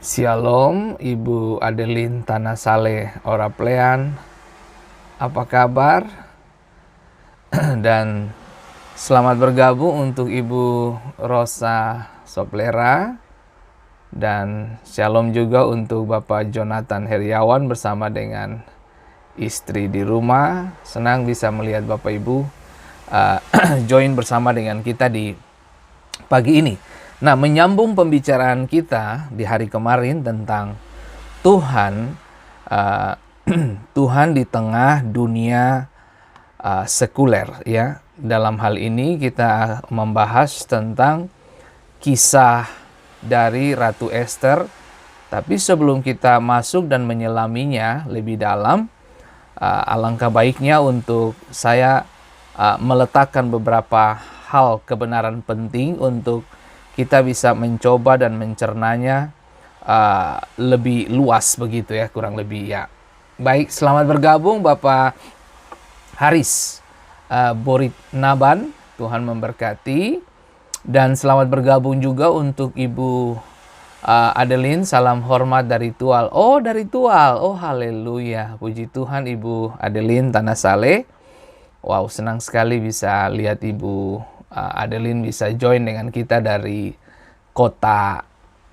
Shalom, Ibu Adeline Tanasale Oraplean. Apa kabar? Dan selamat bergabung untuk Ibu Rosa Soplera. Dan shalom juga untuk Bapak Jonathan Heriawan bersama dengan istri di rumah. Senang bisa melihat Bapak Ibu join bersama dengan kita di pagi ini. Nah, menyambung pembicaraan kita di hari kemarin tentang Tuhan, Tuhan di tengah dunia sekuler, ya. Dalam hal ini kita membahas tentang kisah dari Ratu Esther. Tapi sebelum kita masuk dan menyelaminya lebih dalam, alangkah baiknya untuk saya meletakkan beberapa hal kebenaran penting untuk kita bisa mencoba dan mencernanya lebih luas begitu ya, kurang lebih ya. Baik, selamat bergabung Bapak Haris Borit Naban, Tuhan memberkati. Dan selamat bergabung juga untuk Ibu Adeline, salam hormat dari Tual. Oh, dari Tual, oh haleluya, puji Tuhan Ibu Adeline Tanasale. Wow, senang sekali bisa lihat Ibu Adeline bisa join dengan kita dari kota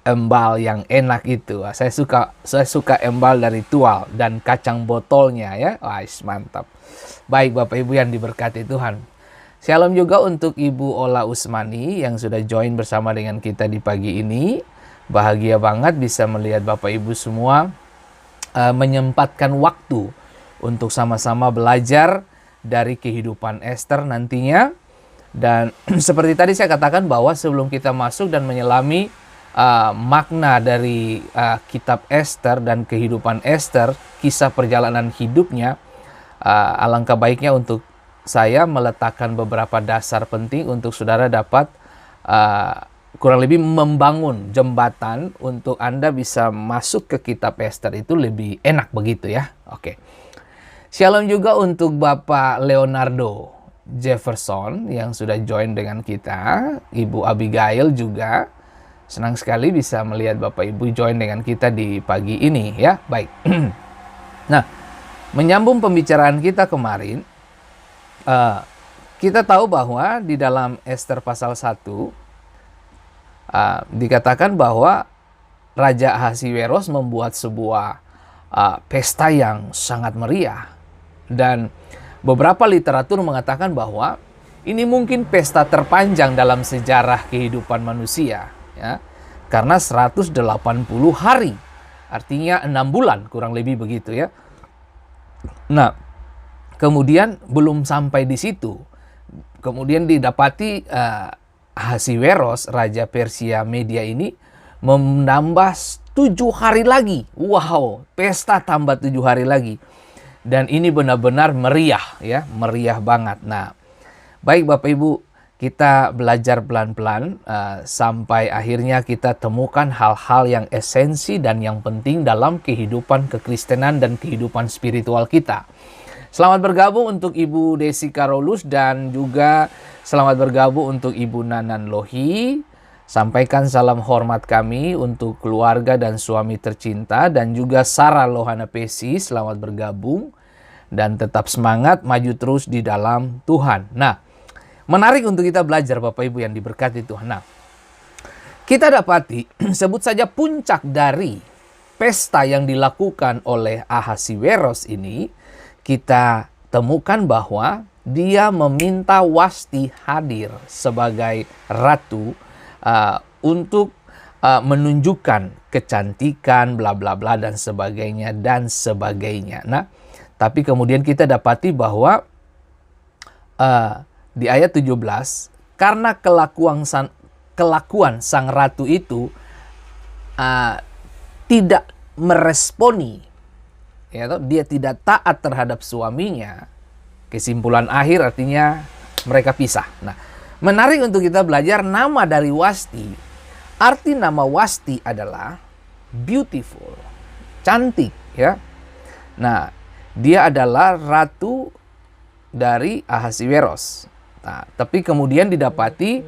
embal yang enak itu. Saya suka embal dari Tual dan kacang botolnya ya. Wah, mantap. Baik Bapak Ibu yang diberkati Tuhan. Shalom juga untuk Ibu Ola Usmani yang sudah join bersama dengan kita di pagi ini. Bahagia banget bisa melihat Bapak Ibu semua menyempatkan waktu untuk sama-sama belajar dari kehidupan Esther nantinya. Dan seperti tadi saya katakan bahwa sebelum kita masuk dan menyelami makna dari kitab Esther dan kehidupan Esther, kisah perjalanan hidupnya, alangkah baiknya untuk saya meletakkan beberapa dasar penting untuk saudara dapat kurang lebih membangun jembatan untuk Anda bisa masuk ke kitab Esther itu lebih enak begitu ya. Oke. Shalom juga untuk Bapak Leonardo Jefferson yang sudah join dengan kita. Ibu Abigail juga. Senang sekali bisa melihat Bapak Ibu join dengan kita di pagi ini ya. Baik. Nah, menyambung pembicaraan kita kemarin, kita tahu bahwa di dalam Esther pasal 1 dikatakan bahwa Raja Ahasiweros membuat sebuah pesta yang sangat meriah. Dan beberapa literatur mengatakan bahwa ini mungkin pesta terpanjang dalam sejarah kehidupan manusia, ya. Karena 180 hari, artinya 6 bulan kurang lebih begitu ya. Nah, kemudian belum sampai di situ. Kemudian didapati Ahasiweros, Raja Persia Media ini menambah 7 hari lagi. Wow, pesta tambah 7 hari lagi. Dan ini benar-benar meriah ya, meriah banget. Nah, baik Bapak Ibu, kita belajar pelan-pelan sampai akhirnya kita temukan hal-hal yang esensi dan yang penting dalam kehidupan kekristenan dan kehidupan spiritual kita. Selamat bergabung untuk Ibu Desi Karolus dan juga selamat bergabung untuk Ibu Nanan Lohi. Sampaikan salam hormat kami untuk keluarga dan suami tercinta dan juga Sarah Lohana Pesi, selamat bergabung dan tetap semangat maju terus di dalam Tuhan. Nah, menarik untuk kita belajar Bapak Ibu yang diberkati Tuhan. Nah, kita dapati sebut saja puncak dari pesta yang dilakukan oleh Ahasiweros ini, kita temukan bahwa dia meminta Wasti hadir sebagai ratu untuk menunjukkan kecantikan bla bla bla dan sebagainya dan sebagainya. Nah, tapi kemudian kita dapati bahwa di ayat 17, karena kelakuan sang ratu itu tidak meresponi, ya, dia tidak taat terhadap suaminya. Kesimpulan akhir artinya mereka pisah. Nah, menarik untuk kita belajar nama dari Wasti. Arti nama Wasti adalah beautiful, cantik ya. Nah, dia adalah ratu dari Ahasiweros. Nah, tapi kemudian didapati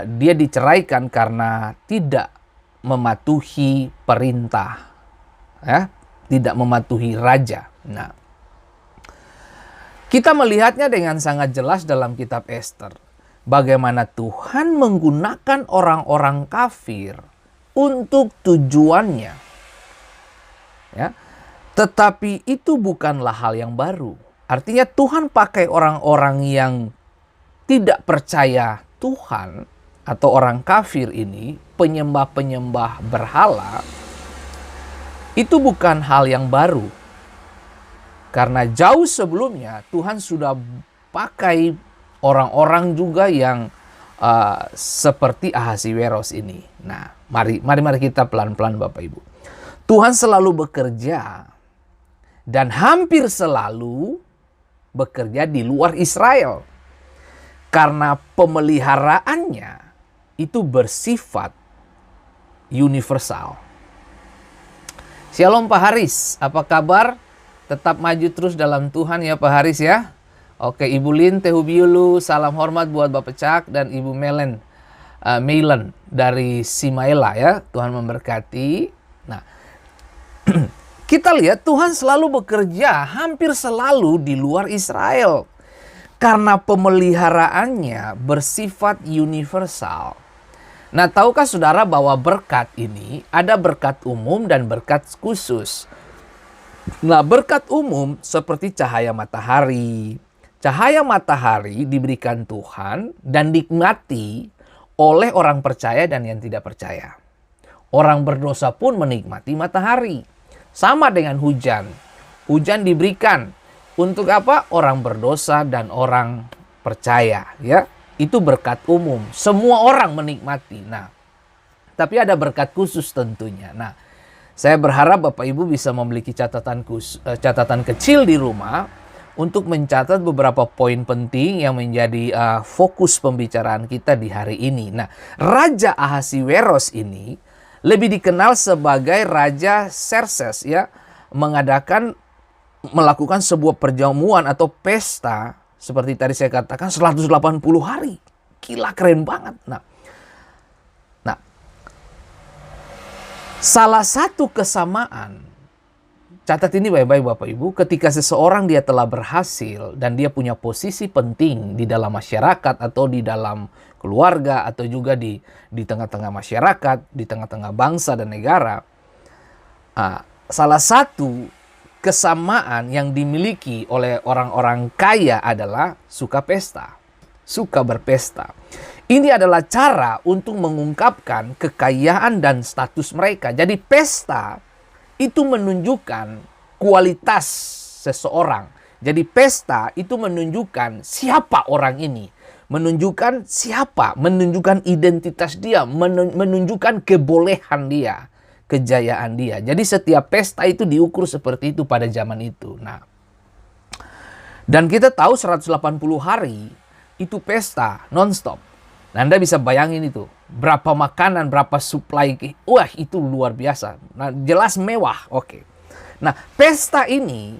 dia diceraikan karena tidak mematuhi perintah, ya, tidak mematuhi raja. Nah, kita melihatnya dengan sangat jelas dalam kitab Ester, bagaimana Tuhan menggunakan orang-orang kafir untuk tujuannya. Ya. Tetapi itu bukanlah hal yang baru. Artinya Tuhan pakai orang-orang yang tidak percaya Tuhan atau orang kafir ini, penyembah-penyembah berhala, itu bukan hal yang baru. Karena jauh sebelumnya Tuhan sudah pakai orang-orang juga yang seperti Ahasiweros ini. Nah, mari kita pelan-pelan Bapak Ibu. Tuhan selalu bekerja dan hampir selalu bekerja di luar Israel. Karena pemeliharaannya itu bersifat universal. Shalom Pak Haris, apa kabar? Tetap maju terus dalam Tuhan ya Pak Haris ya. Oke, Ibu Lin Tehubiulu, salam hormat buat Bapak Cak dan Ibu Melen dari Simaela ya. Tuhan memberkati. Nah, kita lihat Tuhan selalu bekerja hampir selalu di luar Israel. Karena pemeliharaannya bersifat universal. Nah, tahukah saudara bahwa berkat ini ada berkat umum dan berkat khusus. Nah, berkat umum seperti cahaya matahari. Cahaya matahari diberikan Tuhan dan dinikmati oleh orang percaya dan yang tidak percaya. Orang berdosa pun menikmati matahari. Sama dengan hujan. Hujan diberikan untuk apa? Orang berdosa dan orang percaya, ya. Itu berkat umum. Semua orang menikmati. Nah, tapi ada berkat khusus tentunya. Nah, saya berharap Bapak Ibu bisa memiliki catatan kecil di rumah untuk mencatat beberapa poin penting yang menjadi fokus pembicaraan kita di hari ini. Nah, Raja Ahasiweros ini lebih dikenal sebagai Raja Xerxes, ya, melakukan sebuah perjamuan atau pesta seperti tadi saya katakan 180 hari. Gila, keren banget. Nah, salah satu kesamaan, catat ini baik-baik Bapak Ibu, ketika seseorang dia telah berhasil dan dia punya posisi penting di dalam masyarakat atau di dalam keluarga atau juga di tengah-tengah masyarakat, di tengah-tengah bangsa dan negara, salah satu kesamaan yang dimiliki oleh orang-orang kaya adalah suka pesta, suka berpesta. Ini adalah cara untuk mengungkapkan kekayaan dan status mereka. Jadi pesta itu menunjukkan kualitas seseorang. Jadi pesta itu menunjukkan siapa orang ini. Menunjukkan siapa, menunjukkan identitas dia, menunjukkan kebolehan dia, kejayaan dia. Jadi setiap pesta itu diukur seperti itu pada zaman itu. Nah, dan kita tahu 180 hari itu pesta non-stop. Nah, Anda bisa bayangin itu. Berapa makanan, berapa supply. Wah, itu luar biasa. Nah, jelas mewah. Oke. Nah, pesta ini,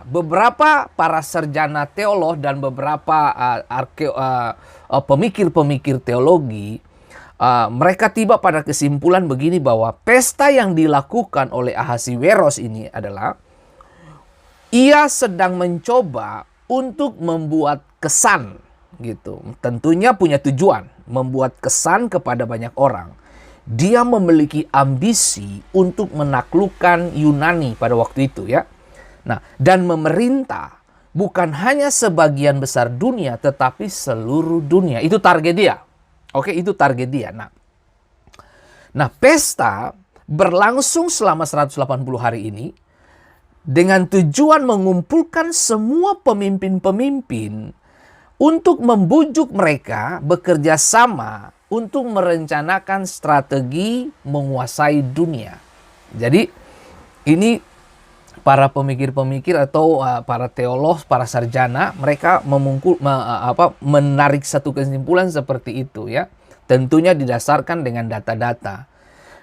beberapa para sarjana teolog dan beberapa pemikir-pemikir teologi, mereka tiba pada kesimpulan begini bahwa pesta yang dilakukan oleh Ahasiweros ini adalah ia sedang mencoba untuk membuat kesan gitu. Tentunya punya tujuan membuat kesan kepada banyak orang. Dia memiliki ambisi untuk menaklukkan Yunani pada waktu itu, ya. Nah, dan memerintah bukan hanya sebagian besar dunia tetapi seluruh dunia. Itu target dia. Oke, itu target dia. Nah, pesta berlangsung selama 180 hari ini dengan tujuan mengumpulkan semua pemimpin-pemimpin untuk membujuk mereka bekerja sama untuk merencanakan strategi menguasai dunia. Jadi ini para pemikir-pemikir atau para teolog, para sarjana, mereka menarik satu kesimpulan seperti itu, ya. Tentunya didasarkan dengan data-data.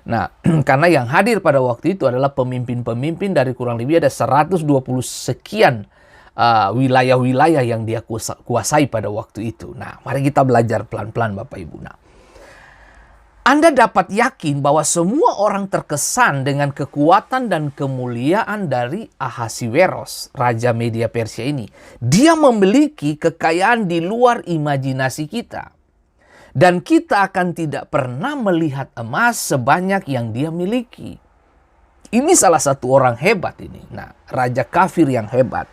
Nah, karena yang hadir pada waktu itu adalah pemimpin-pemimpin dari kurang lebih ada 120 sekian wilayah-wilayah yang dia kuasai pada waktu itu. Nah, mari kita belajar pelan-pelan Bapak Ibu. Nah, Anda dapat yakin bahwa semua orang terkesan dengan kekuatan dan kemuliaan dari Ahasiweros, Raja Media Persia ini. Dia memiliki kekayaan di luar imajinasi kita. Dan kita akan tidak pernah melihat emas sebanyak yang dia miliki. Ini salah satu orang hebat ini. Nah, raja kafir yang hebat.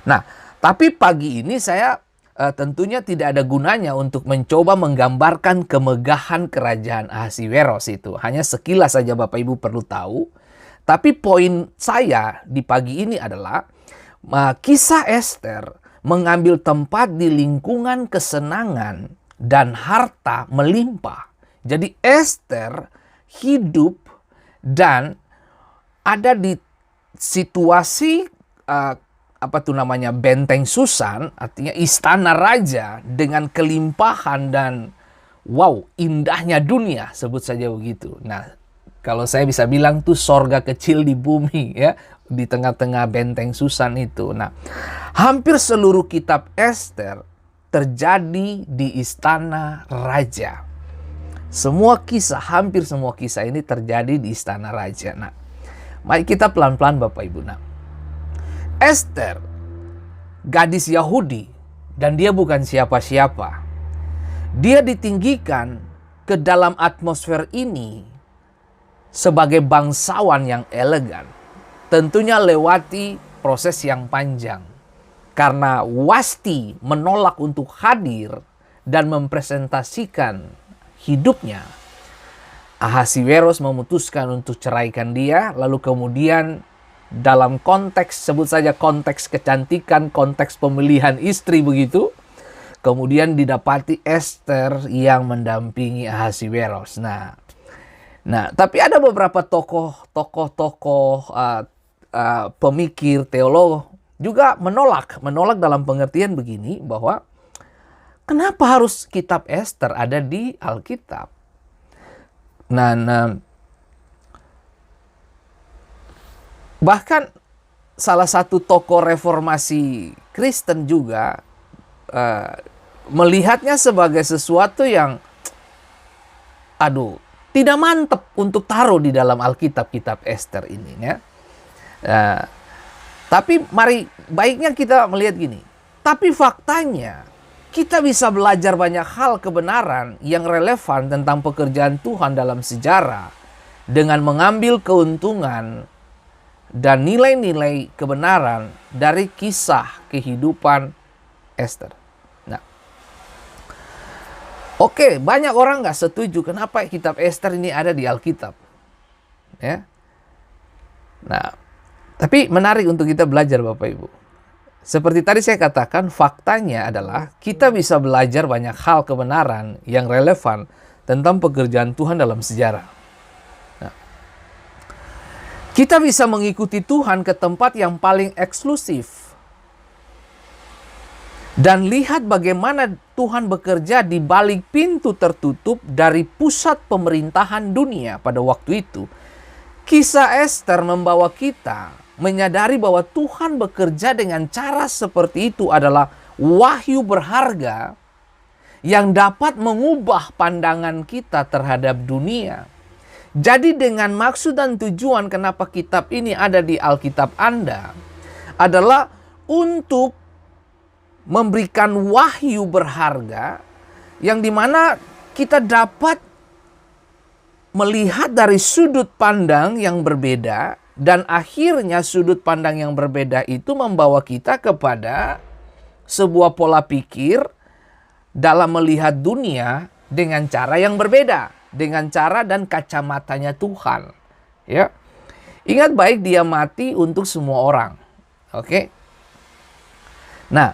Nah, tapi pagi ini saya tentunya tidak ada gunanya untuk mencoba menggambarkan kemegahan kerajaan Ahasiweros itu. Hanya sekilas saja Bapak Ibu perlu tahu. Tapi poin saya di pagi ini adalah kisah Ester mengambil tempat di lingkungan kesenangan dan harta melimpah. Jadi Ester hidup dan ada di situasi benteng Susan, artinya istana raja dengan kelimpahan dan indahnya dunia, sebut saja begitu. Nah, kalau saya bisa bilang tuh sorga kecil di bumi ya, di tengah-tengah benteng Susan itu. Nah, hampir seluruh kitab Ester terjadi di istana raja. Hampir semua kisah ini terjadi di istana raja. Nah, mari kita pelan-pelan Bapak Ibu. Nah, Ester, gadis Yahudi, dan dia bukan siapa-siapa. Dia ditinggikan ke dalam atmosfer ini sebagai bangsawan yang elegan. Tentunya lewati proses yang panjang. Karena Wasti menolak untuk hadir dan mempresentasikan hidupnya. Ahasiweros memutuskan untuk ceraikan dia, lalu kemudian dalam konteks, sebut saja konteks kecantikan, konteks pemilihan istri begitu, kemudian didapati Ester yang mendampingi Ahasiweros. Nah, tapi ada beberapa tokoh pemikir, teolog juga menolak dalam pengertian begini, bahwa kenapa harus kitab Ester ada di Alkitab? Bahkan salah satu tokoh reformasi Kristen juga melihatnya sebagai sesuatu yang tidak mantap untuk taruh di dalam Alkitab, kitab Ester ini ya. Tapi baiknya kita melihat gini. Tapi faktanya kita bisa belajar banyak hal kebenaran yang relevan tentang pekerjaan Tuhan dalam sejarah dengan mengambil keuntungan dan nilai-nilai kebenaran dari kisah kehidupan Ester. Nah, oke, banyak orang nggak setuju kenapa kitab Ester ini ada di Alkitab, ya. Nah, tapi menarik untuk kita belajar Bapak Ibu. Seperti tadi saya katakan, faktanya adalah kita bisa belajar banyak hal kebenaran yang relevan tentang pekerjaan Tuhan dalam sejarah. Kita bisa mengikuti Tuhan ke tempat yang paling eksklusif. Dan lihat bagaimana Tuhan bekerja di balik pintu tertutup dari pusat pemerintahan dunia pada waktu itu. Kisah Ester membawa kita menyadari bahwa Tuhan bekerja dengan cara seperti itu adalah wahyu berharga yang dapat mengubah pandangan kita terhadap dunia. Jadi dengan maksud dan tujuan kenapa kitab ini ada di Alkitab Anda adalah untuk memberikan wahyu berharga yang dimana kita dapat melihat dari sudut pandang yang berbeda, dan akhirnya sudut pandang yang berbeda itu membawa kita kepada sebuah pola pikir dalam melihat dunia dengan cara yang berbeda, dengan cara dan kacamatanya Tuhan. Ya. Ingat baik, dia mati untuk semua orang. Oke. Nah,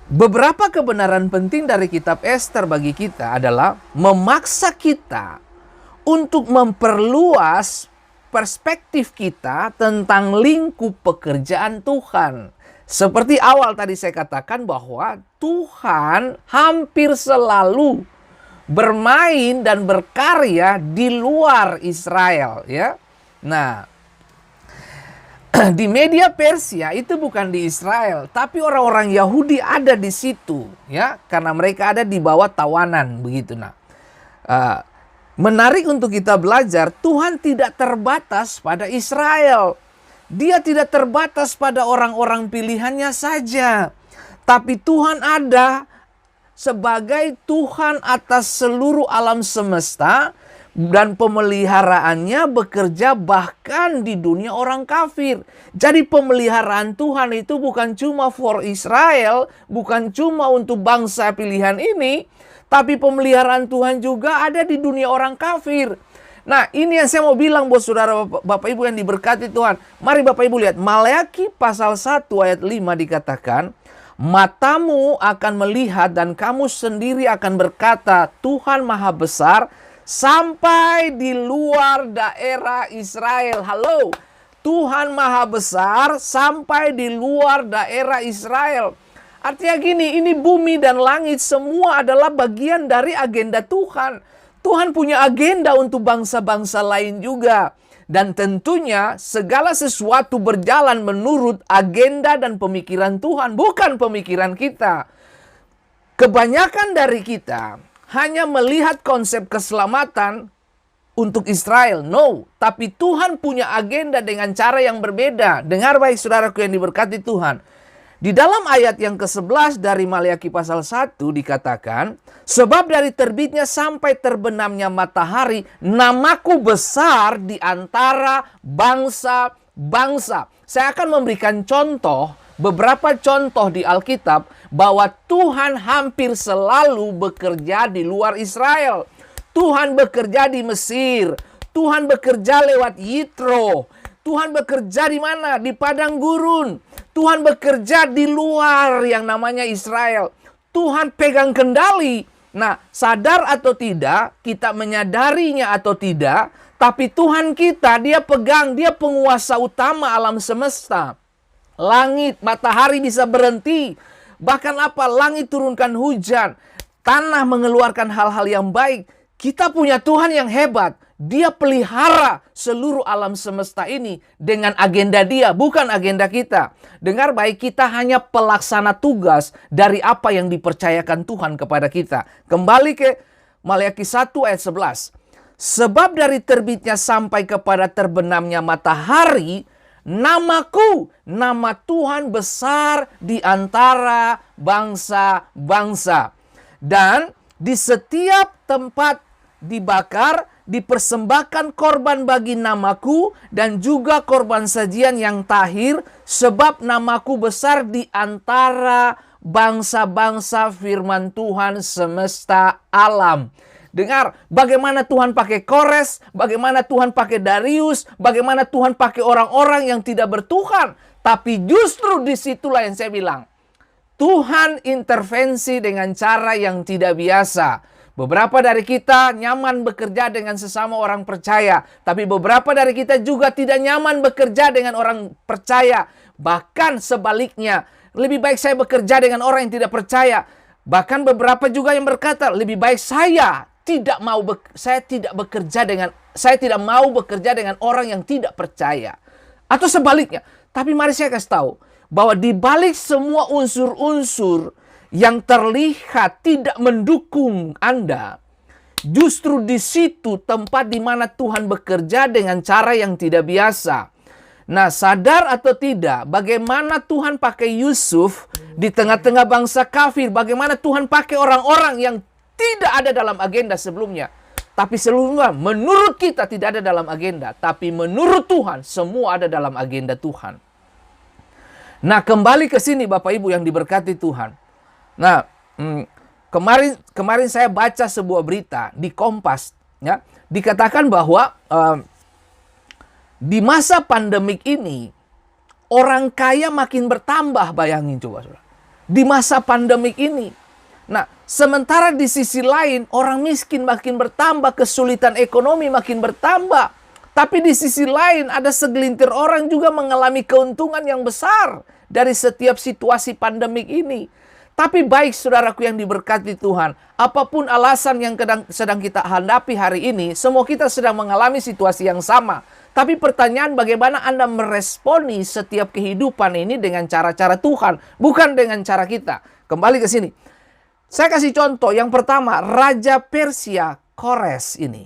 beberapa kebenaran penting dari kitab Ester bagi kita adalah memaksa kita untuk memperluas perspektif kita tentang lingkup pekerjaan Tuhan. Seperti awal tadi saya katakan bahwa Tuhan hampir selalu bermain dan berkarya di luar Israel, ya. Nah, di media Persia itu bukan di Israel, tapi orang-orang Yahudi ada di situ, ya, karena mereka ada di bawah tawanan begitu. Nah, uh, menarik untuk kita belajar, Tuhan tidak terbatas pada Israel. Dia tidak terbatas pada orang-orang pilihannya saja. Tapi Tuhan ada sebagai Tuhan atas seluruh alam semesta. Dan pemeliharaannya bekerja bahkan di dunia orang kafir. Jadi pemeliharaan Tuhan itu bukan cuma for Israel, bukan cuma untuk bangsa pilihan ini, tapi pemeliharaan Tuhan juga ada di dunia orang kafir. Nah, ini yang saya mau bilang buat saudara Bapak Ibu yang diberkati Tuhan. Mari Bapak Ibu lihat, Maleakhi pasal 1 ayat 5 dikatakan, matamu akan melihat dan kamu sendiri akan berkata, Tuhan Maha Besar, sampai di luar daerah Israel. Halo, Tuhan Maha Besar sampai di luar daerah Israel. Artinya gini, ini bumi dan langit semua adalah bagian dari agenda Tuhan. Tuhan punya agenda untuk bangsa-bangsa lain juga. Dan tentunya segala sesuatu berjalan menurut agenda dan pemikiran Tuhan, bukan pemikiran kita. Kebanyakan dari kita hanya melihat konsep keselamatan untuk Israel. No, tapi Tuhan punya agenda dengan cara yang berbeda. Dengar baik saudaraku yang diberkati Tuhan. Di dalam ayat yang ke-11 dari Maleakhi pasal 1 dikatakan, sebab dari terbitnya sampai terbenamnya matahari, namaku besar di antara bangsa-bangsa. Saya akan memberikan beberapa contoh di Alkitab bahwa Tuhan hampir selalu bekerja di luar Israel. Tuhan bekerja di Mesir. Tuhan bekerja lewat Yitro. Tuhan bekerja di mana? Di padang gurun. Tuhan bekerja di luar yang namanya Israel. Tuhan pegang kendali. Nah, sadar atau tidak, kita menyadarinya atau tidak, tapi Tuhan kita, dia pegang, dia penguasa utama alam semesta. Langit, matahari bisa berhenti. Bahkan apa? Langit turunkan hujan. Tanah mengeluarkan hal-hal yang baik. Kita punya Tuhan yang hebat. Dia pelihara seluruh alam semesta ini dengan agenda dia, bukan agenda kita. Dengar baik, kita hanya pelaksana tugas dari apa yang dipercayakan Tuhan kepada kita. Kembali ke Maleakhi 1 ayat 11. Sebab dari terbitnya sampai kepada terbenamnya matahari, namaku, nama Tuhan besar di antara bangsa-bangsa. Dan di setiap tempat dibakar, dipersembahkan korban bagi namaku, dan juga korban sajian yang tahir, sebab namaku besar di antara bangsa-bangsa, firman Tuhan semesta alam. Dengar, bagaimana Tuhan pakai Kores, bagaimana Tuhan pakai Darius, bagaimana Tuhan pakai orang-orang yang tidak bertuhan. Tapi justru disitulah yang saya bilang, Tuhan intervensi dengan cara yang tidak biasa. Beberapa dari kita nyaman bekerja dengan sesama orang percaya, tapi beberapa dari kita juga tidak nyaman bekerja dengan orang percaya. Bahkan sebaliknya, lebih baik saya bekerja dengan orang yang tidak percaya. Bahkan beberapa juga yang berkata, lebih baik saya tidak mau bekerja dengan orang yang tidak percaya. Atau sebaliknya. Tapi mari saya kasih tahu bahwa di balik semua unsur-unsur yang terlihat tidak mendukung Anda, justru di situ tempat di mana Tuhan bekerja dengan cara yang tidak biasa. Nah, sadar atau tidak, bagaimana Tuhan pakai Yusuf di tengah-tengah bangsa kafir, bagaimana Tuhan pakai orang-orang yang tidak ada dalam agenda sebelumnya. Tapi sebelumnya, menurut kita tidak ada dalam agenda. Tapi menurut Tuhan, semua ada dalam agenda Tuhan. Nah, kembali ke sini Bapak Ibu yang diberkati Tuhan. Nah, kemarin saya baca sebuah berita di Kompas. Ya, dikatakan bahwa di masa pandemik ini, orang kaya makin bertambah, bayangin coba. Di masa pandemik ini. Nah, sementara di sisi lain orang miskin makin bertambah, kesulitan ekonomi makin bertambah. Tapi di sisi lain ada segelintir orang juga mengalami keuntungan yang besar dari setiap situasi pandemik ini. Tapi baik saudaraku yang diberkati Tuhan, apapun alasan yang sedang kita hadapi hari ini, semua kita sedang mengalami situasi yang sama. Tapi pertanyaan bagaimana Anda meresponi setiap kehidupan ini dengan cara-cara Tuhan, bukan dengan cara kita. Kembali ke sini. Saya kasih contoh, yang pertama, Raja Persia Kores ini.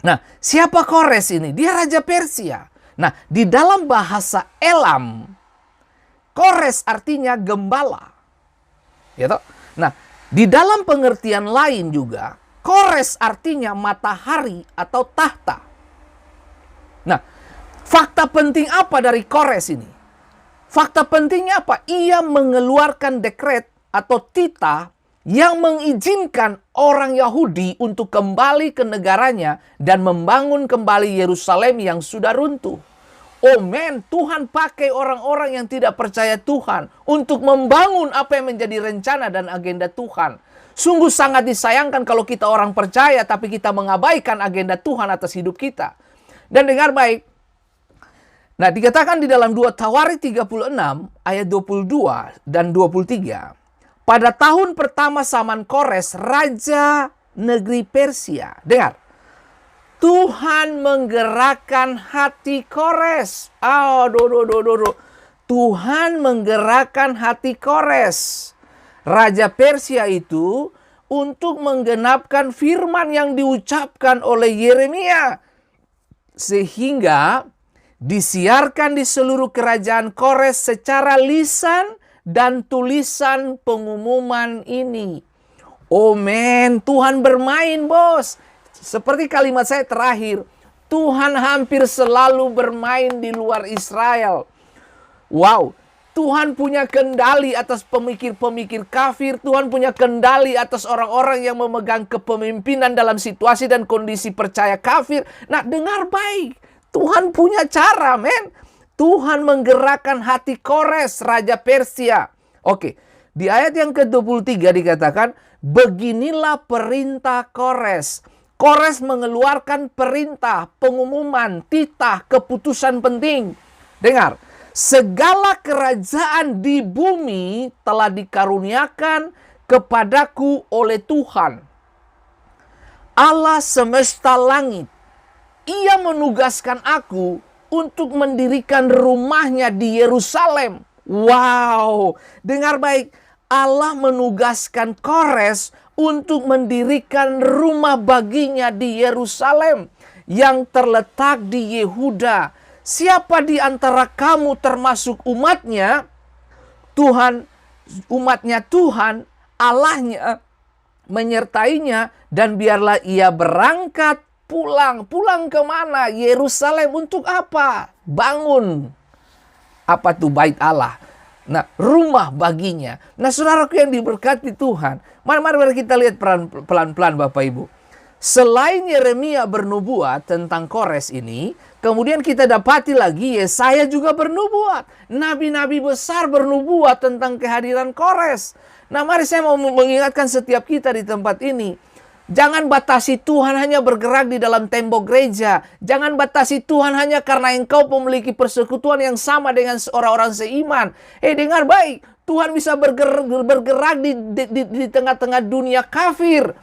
Nah, siapa Kores ini? Dia Raja Persia. Nah, di dalam bahasa Elam, Kores artinya gembala. Ya toh? Nah, di dalam pengertian lain juga, Kores artinya matahari atau tahta. Nah, fakta penting apa dari Kores ini? Fakta pentingnya apa? Ia mengeluarkan dekret atau titah yang mengizinkan orang Yahudi untuk kembali ke negaranya dan membangun kembali Yerusalem yang sudah runtuh. Oh men, Tuhan pakai orang-orang yang tidak percaya Tuhan untuk membangun apa yang menjadi rencana dan agenda Tuhan. Sungguh sangat disayangkan kalau kita orang percaya tapi kita mengabaikan agenda Tuhan atas hidup kita. Dan dengar baik. Nah, dikatakan di dalam 2 Tawarik 36 ayat 22 dan 23. Pada tahun pertama zaman Kores, raja negeri Persia. Dengar. Tuhan menggerakkan hati Kores. Tuhan menggerakkan hati Kores. Raja Persia itu untuk menggenapkan firman yang diucapkan oleh Yeremia. Sehingga disiarkan di seluruh kerajaan Kores secara lisan dan tulisan pengumuman ini. Oh men, Tuhan bermain bos. Seperti kalimat saya terakhir, Tuhan hampir selalu bermain di luar Israel. Wow, Tuhan punya kendali atas pemikir-pemikir kafir. Tuhan punya kendali atas orang-orang yang memegang kepemimpinan dalam situasi dan kondisi percaya kafir. Nah, dengar baik. Tuhan punya cara, men. Tuhan menggerakkan hati Kores, Raja Persia. Oke, di ayat yang ke-23 dikatakan, beginilah perintah Kores. Kores mengeluarkan perintah, pengumuman, titah, keputusan penting. Dengar, segala kerajaan di bumi telah dikaruniakan kepadaku oleh Tuhan, Allah semesta langit. Ia menugaskan aku untuk mendirikan rumahnya di Yerusalem. Wow, dengar baik. Allah menugaskan Kores untuk mendirikan rumah baginya di Yerusalem yang terletak di Yehuda. Siapa di antara kamu termasuk umatnya? Tuhan, umatnya Tuhan, Allahnya menyertainya, dan biarlah ia berangkat pulang. Pulang kemana? Yerusalem. Untuk apa? Bangun. Apa tuh? Bait Allah. Nah, rumah baginya. Nah, saudaraku yang diberkati Tuhan, mari kita lihat pelan-pelan Bapak Ibu. Selain Yeremia bernubuat tentang Kores ini, kemudian kita dapati lagi Yesaya juga bernubuat. Nabi-nabi besar bernubuat tentang kehadiran Kores. Nah, mari saya mau mengingatkan setiap kita di tempat ini. Jangan batasi Tuhan hanya bergerak di dalam tembok gereja. Jangan batasi Tuhan hanya karena engkau memiliki persekutuan yang sama dengan orang-orang seiman. Dengar baik. Tuhan bisa bergerak di tengah-tengah dunia kafir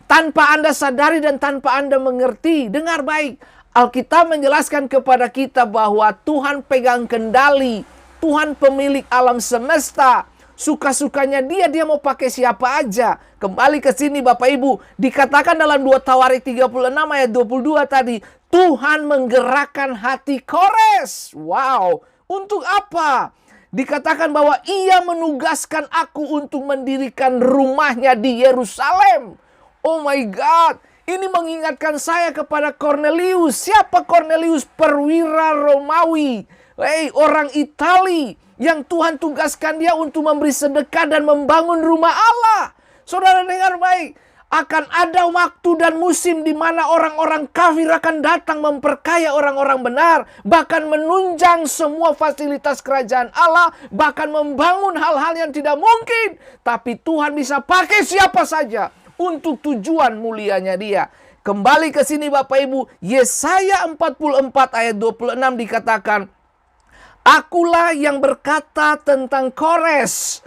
tanpa Anda sadari dan tanpa Anda mengerti. Dengar baik. Alkitab menjelaskan kepada kita bahwa Tuhan pegang kendali. Tuhan pemilik alam semesta. Suka-sukanya dia mau pakai siapa aja. Kembali ke sini Bapak Ibu. Dikatakan dalam 2 Tawarik 36 ayat 22 tadi. Tuhan menggerakkan hati Kores. Wow. Untuk apa? Dikatakan bahwa ia menugaskan aku untuk mendirikan rumahnya di Yerusalem. Oh my God. Ini mengingatkan saya kepada Cornelius. Siapa Cornelius? Perwira Romawi. Orang Itali yang Tuhan tugaskan dia untuk memberi sedekah dan membangun rumah Allah. Saudara dengar baik. Akan ada waktu dan musim di mana orang-orang kafir akan datang memperkaya orang-orang benar. Bahkan menunjang semua fasilitas kerajaan Allah. Bahkan membangun hal-hal yang tidak mungkin. Tapi Tuhan bisa pakai siapa saja untuk tujuan mulianya dia. Kembali ke sini Bapak Ibu. Yesaya 44 ayat 26 dikatakan, akulah yang berkata tentang Kores.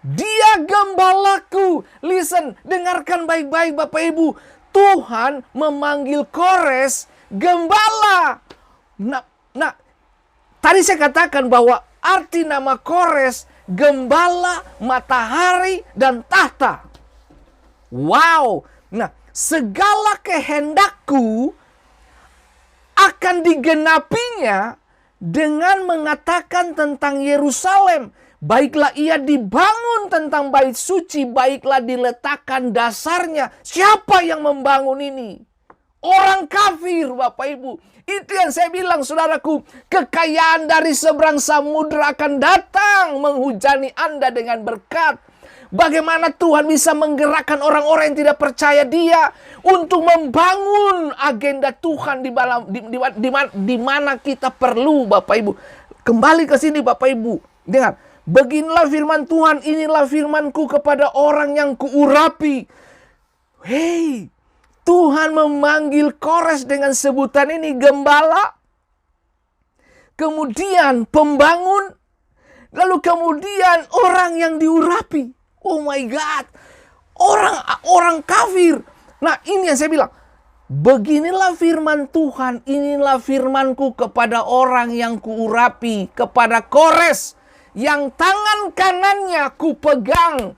Dia gembalaku. Listen, dengarkan baik-baik Bapak Ibu. Tuhan memanggil Kores gembala. Nah, tadi saya katakan bahwa arti nama Kores gembala, matahari, dan tahta. Wow, Nah, segala kehendakku akan digenapinya dengan mengatakan tentang Yerusalem. Baiklah ia dibangun tentang bait suci, baiklah diletakkan dasarnya. Siapa yang membangun ini? Orang kafir, Bapak Ibu. Itu yang saya bilang, saudaraku. Kekayaan dari seberang samudera akan datang menghujani Anda dengan berkat. Bagaimana Tuhan bisa menggerakkan orang-orang yang tidak percaya Dia untuk membangun agenda Tuhan di mana kita perlu, Bapak Ibu. Kembali ke sini, Bapak Ibu. Dengar, beginilah firman Tuhan, inilah firmanku kepada orang yang kuurapi. Hei, Tuhan memanggil Kores dengan sebutan ini, gembala, kemudian pembangun, lalu kemudian orang yang diurapi. Oh my God, orang kafir. Nah, ini yang saya bilang, beginilah firman Tuhan, inilah firmanku kepada orang yang kuurapi, kepada Kores yang tangan kanannya kupegang,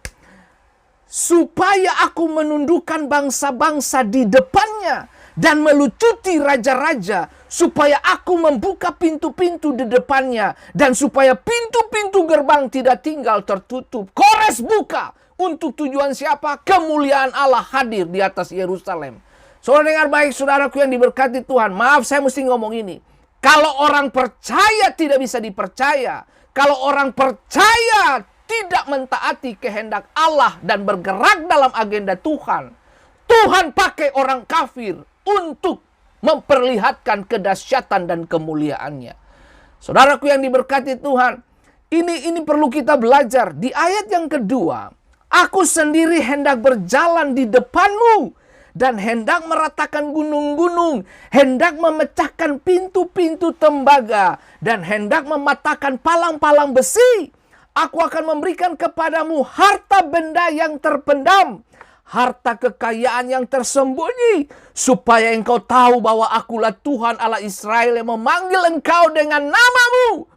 supaya aku menundukkan bangsa-bangsa di depannya dan melucuti raja-raja, supaya aku membuka pintu-pintu di depannya, dan supaya pintu-pintu gerbang tidak tinggal tertutup. Kores buka. Untuk tujuan siapa? Kemuliaan Allah hadir di atas Yerusalem. Saudara dengar baik, saudaraku yang diberkati Tuhan. Maaf, saya mesti ngomong ini. Kalau orang percaya tidak bisa dipercaya, kalau orang percaya tidak mentaati kehendak Allah dan bergerak dalam agenda Tuhan, Tuhan pakai orang kafir untuk memperlihatkan kedahsyatan dan kemuliaannya. Saudaraku yang diberkati Tuhan, ini perlu kita belajar. Di ayat yang kedua, aku sendiri hendak berjalan di depanmu dan hendak meratakan gunung-gunung, hendak memecahkan pintu-pintu tembaga, dan hendak mematahkan palang-palang besi. Aku akan memberikan kepadamu harta benda yang terpendam, harta kekayaan yang tersembunyi, supaya engkau tahu bahwa akulah Tuhan Allah Israel yang memanggil engkau dengan namamu.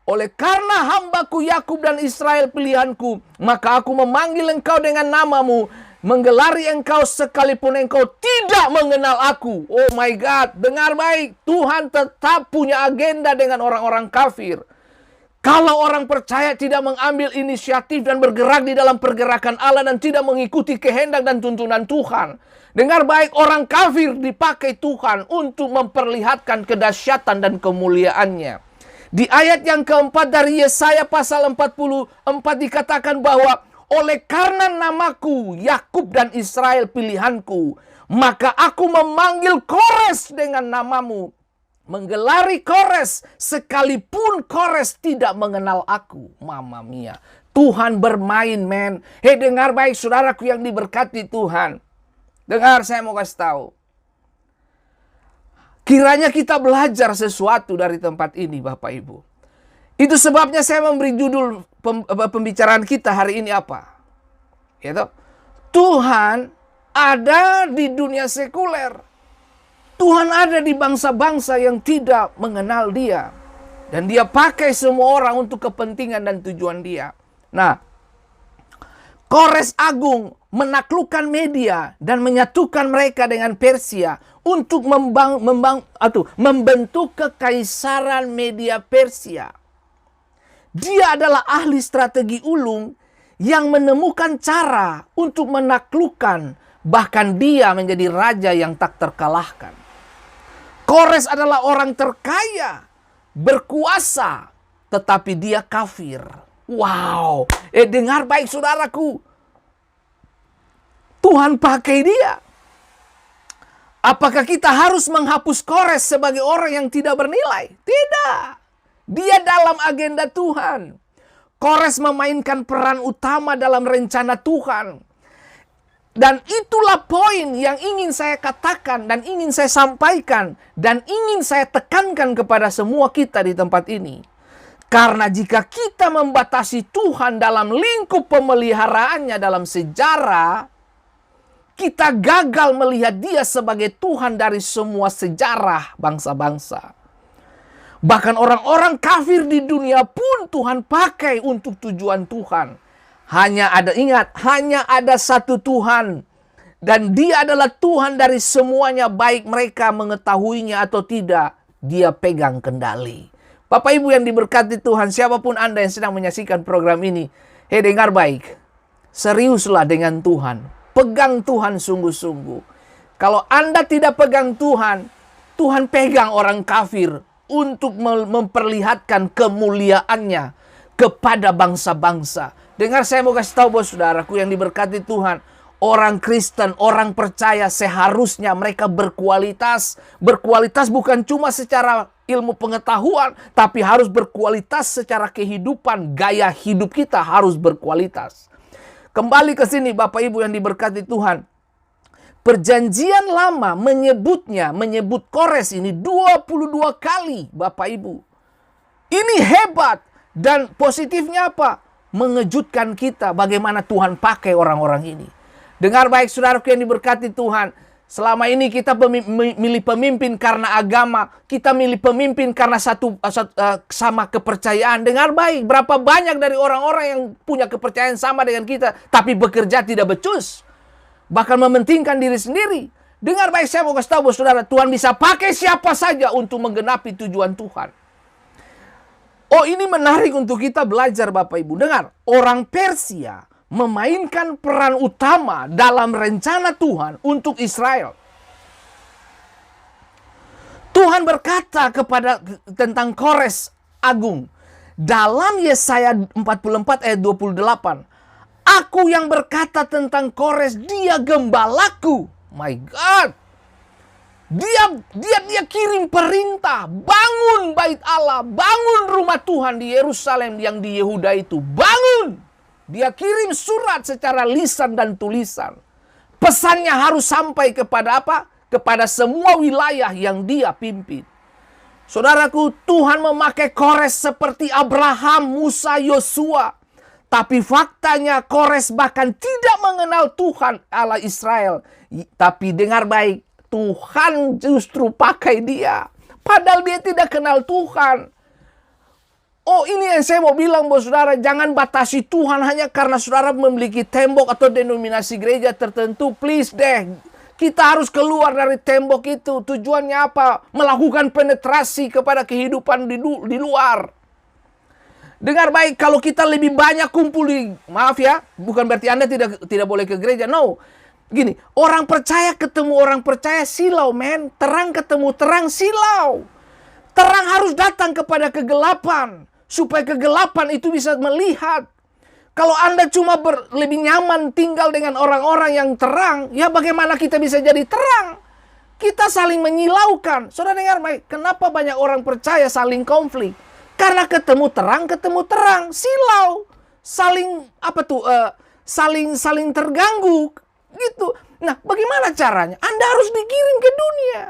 Oleh karena hambaku Yakub dan Israel pilihanku, maka aku memanggil engkau dengan namamu, menggelari engkau sekalipun engkau tidak mengenal aku. Oh my God, dengar baik, Tuhan tetap punya agenda dengan orang-orang kafir. Kalau orang percaya tidak mengambil inisiatif dan bergerak di dalam pergerakan Allah dan tidak mengikuti kehendak dan tuntunan Tuhan, dengar baik, orang kafir dipakai Tuhan untuk memperlihatkan kedahsyatan dan kemuliaannya. Di ayat yang keempat dari Yesaya pasal 44 dikatakan bahwa oleh karena namaku Yakub dan Israel pilihanku, maka aku memanggil Kores dengan namamu, menggelari Kores sekalipun Kores tidak mengenal aku. Mamma mia, Tuhan bermain, men. Hei, dengar baik saudaraku yang diberkati Tuhan. Dengar, saya mau kasih tahu. Kiranya kita belajar sesuatu dari tempat ini, Bapak Ibu. Itu sebabnya saya memberi judul pembicaraan kita hari ini apa? Yaitu, Tuhan ada di dunia sekuler. Tuhan ada di bangsa-bangsa yang tidak mengenal Dia. Dan Dia pakai semua orang untuk kepentingan dan tujuan Dia. Nah, Kores Agung menaklukkan media dan menyatukan mereka dengan Persia untuk membentuk kekaisaran media Persia. Dia adalah ahli strategi ulung yang menemukan cara untuk menaklukkan, bahkan dia menjadi raja yang tak terkalahkan. Kores adalah orang terkaya, berkuasa, tetapi dia kafir. Wow, dengar baik saudaraku. Tuhan pakai dia. Apakah kita harus menghapus Kores sebagai orang yang tidak bernilai? Tidak. Dia dalam agenda Tuhan. Kores memainkan peran utama dalam rencana Tuhan. Dan itulah poin yang ingin saya katakan dan ingin saya sampaikan dan ingin saya tekankan kepada semua kita di tempat ini. Karena jika kita membatasi Tuhan dalam lingkup pemeliharaannya dalam sejarah, kita gagal melihat Dia sebagai Tuhan dari semua sejarah bangsa-bangsa. Bahkan orang-orang kafir di dunia pun Tuhan pakai untuk tujuan Tuhan. Hanya ada satu Tuhan. Dan dia adalah Tuhan dari semuanya, baik mereka mengetahuinya atau tidak. Dia pegang kendali. Bapak Ibu yang diberkati Tuhan, siapapun Anda yang sedang menyaksikan program ini, dengar baik. Seriuslah dengan Tuhan. Pegang Tuhan sungguh-sungguh. Kalau Anda tidak pegang Tuhan, Tuhan pegang orang kafir untuk memperlihatkan kemuliaannya kepada bangsa-bangsa. Dengar, saya mau kasih tahu bos saudaraku yang diberkati Tuhan. Orang Kristen, orang percaya seharusnya mereka berkualitas. Berkualitas bukan cuma secara ilmu pengetahuan, tapi harus berkualitas secara kehidupan. Gaya hidup kita harus berkualitas. Kembali ke sini Bapak Ibu yang diberkati Tuhan. Perjanjian lama menyebut Kores ini 22 kali Bapak Ibu. Ini hebat. Dan positifnya apa? Mengejutkan kita bagaimana Tuhan pakai orang-orang ini. Dengar baik saudaraku yang diberkati Tuhan. Selama ini kita milih pemimpin karena agama. Kita milih pemimpin karena sama kepercayaan. Dengar baik, berapa banyak dari orang-orang yang punya kepercayaan sama dengan kita, tapi bekerja tidak becus. Bahkan mementingkan diri sendiri. Dengar baik, saya mau kasih tahu saudara, Tuhan bisa pakai siapa saja untuk menggenapi tujuan Tuhan. Oh, ini menarik untuk kita belajar Bapak Ibu. Dengar, orang Persia memainkan peran utama dalam rencana Tuhan untuk Israel. Tuhan berkata tentang Kores Agung dalam Yesaya 44 ayat 28. Aku yang berkata tentang Kores, dia gembalaku. My God. Dia kirim perintah, bangun bait Allah, bangun rumah Tuhan di Yerusalem yang di Yehuda itu, bangun. Dia kirim surat secara lisan dan tulisan. Pesannya harus sampai kepada apa? Kepada semua wilayah yang dia pimpin. Saudaraku, Tuhan memakai Kores seperti Abraham, Musa, Yosua. Tapi faktanya Kores bahkan tidak mengenal Tuhan Allah Israel. Tapi dengar baik, Tuhan justru pakai dia. Padahal dia tidak kenal Tuhan. Oh, ini yang saya mau bilang buat saudara, jangan batasi Tuhan hanya karena saudara memiliki tembok atau denominasi gereja tertentu. Please deh, kita harus keluar dari tembok itu. Tujuannya apa? Melakukan penetrasi kepada kehidupan di luar. Dengar baik, kalau kita lebih banyak kumpul maaf ya, bukan berarti Anda tidak boleh ke gereja. No, gini, orang percaya ketemu orang percaya silau, men. Terang ketemu terang silau. Terang harus datang kepada kegelapan. Supaya kegelapan itu bisa melihat. Kalau Anda cuma lebih nyaman tinggal dengan orang-orang yang terang, ya bagaimana kita bisa jadi terang? Kita saling menyilaukan. Saudara dengar baik, kenapa banyak orang percaya saling konflik? Karena ketemu terang, silau. Saling saling terganggu gitu. Nah, bagaimana caranya? Anda harus dikirim ke dunia.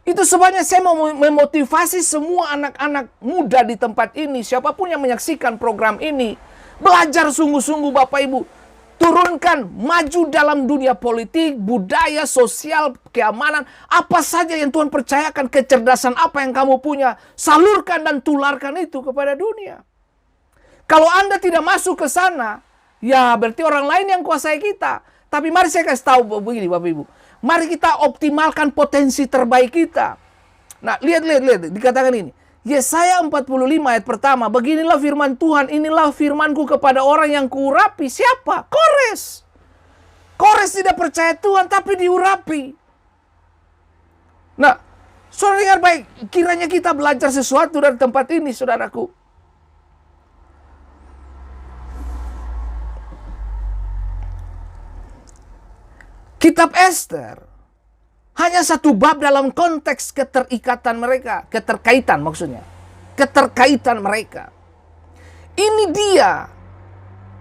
Itu sebabnya saya mau memotivasi semua anak-anak muda di tempat ini, siapapun yang menyaksikan program ini, belajar sungguh-sungguh Bapak Ibu. Turunkan, maju dalam dunia politik, budaya, sosial, keamanan, apa saja yang Tuhan percayakan, kecerdasan apa yang kamu punya, salurkan dan tularkan itu kepada dunia. Kalau Anda tidak masuk ke sana, ya berarti orang lain yang kuasai kita. Tapi mari saya kasih tahu begini Bapak Ibu. Mari kita optimalkan potensi terbaik kita. Nah, lihat. Dikatakan ini. Yesaya 45 ayat pertama. Beginilah firman Tuhan. Inilah firmanku kepada orang yang kuurapi. Siapa? Kores. Kores tidak percaya Tuhan tapi diurapi. Nah, saudara dengar baik. Kiranya kita belajar sesuatu dari tempat ini, saudaraku. Kitab Ester hanya satu bab dalam konteks keterikatan mereka, keterkaitan maksudnya. Keterkaitan mereka. Ini dia.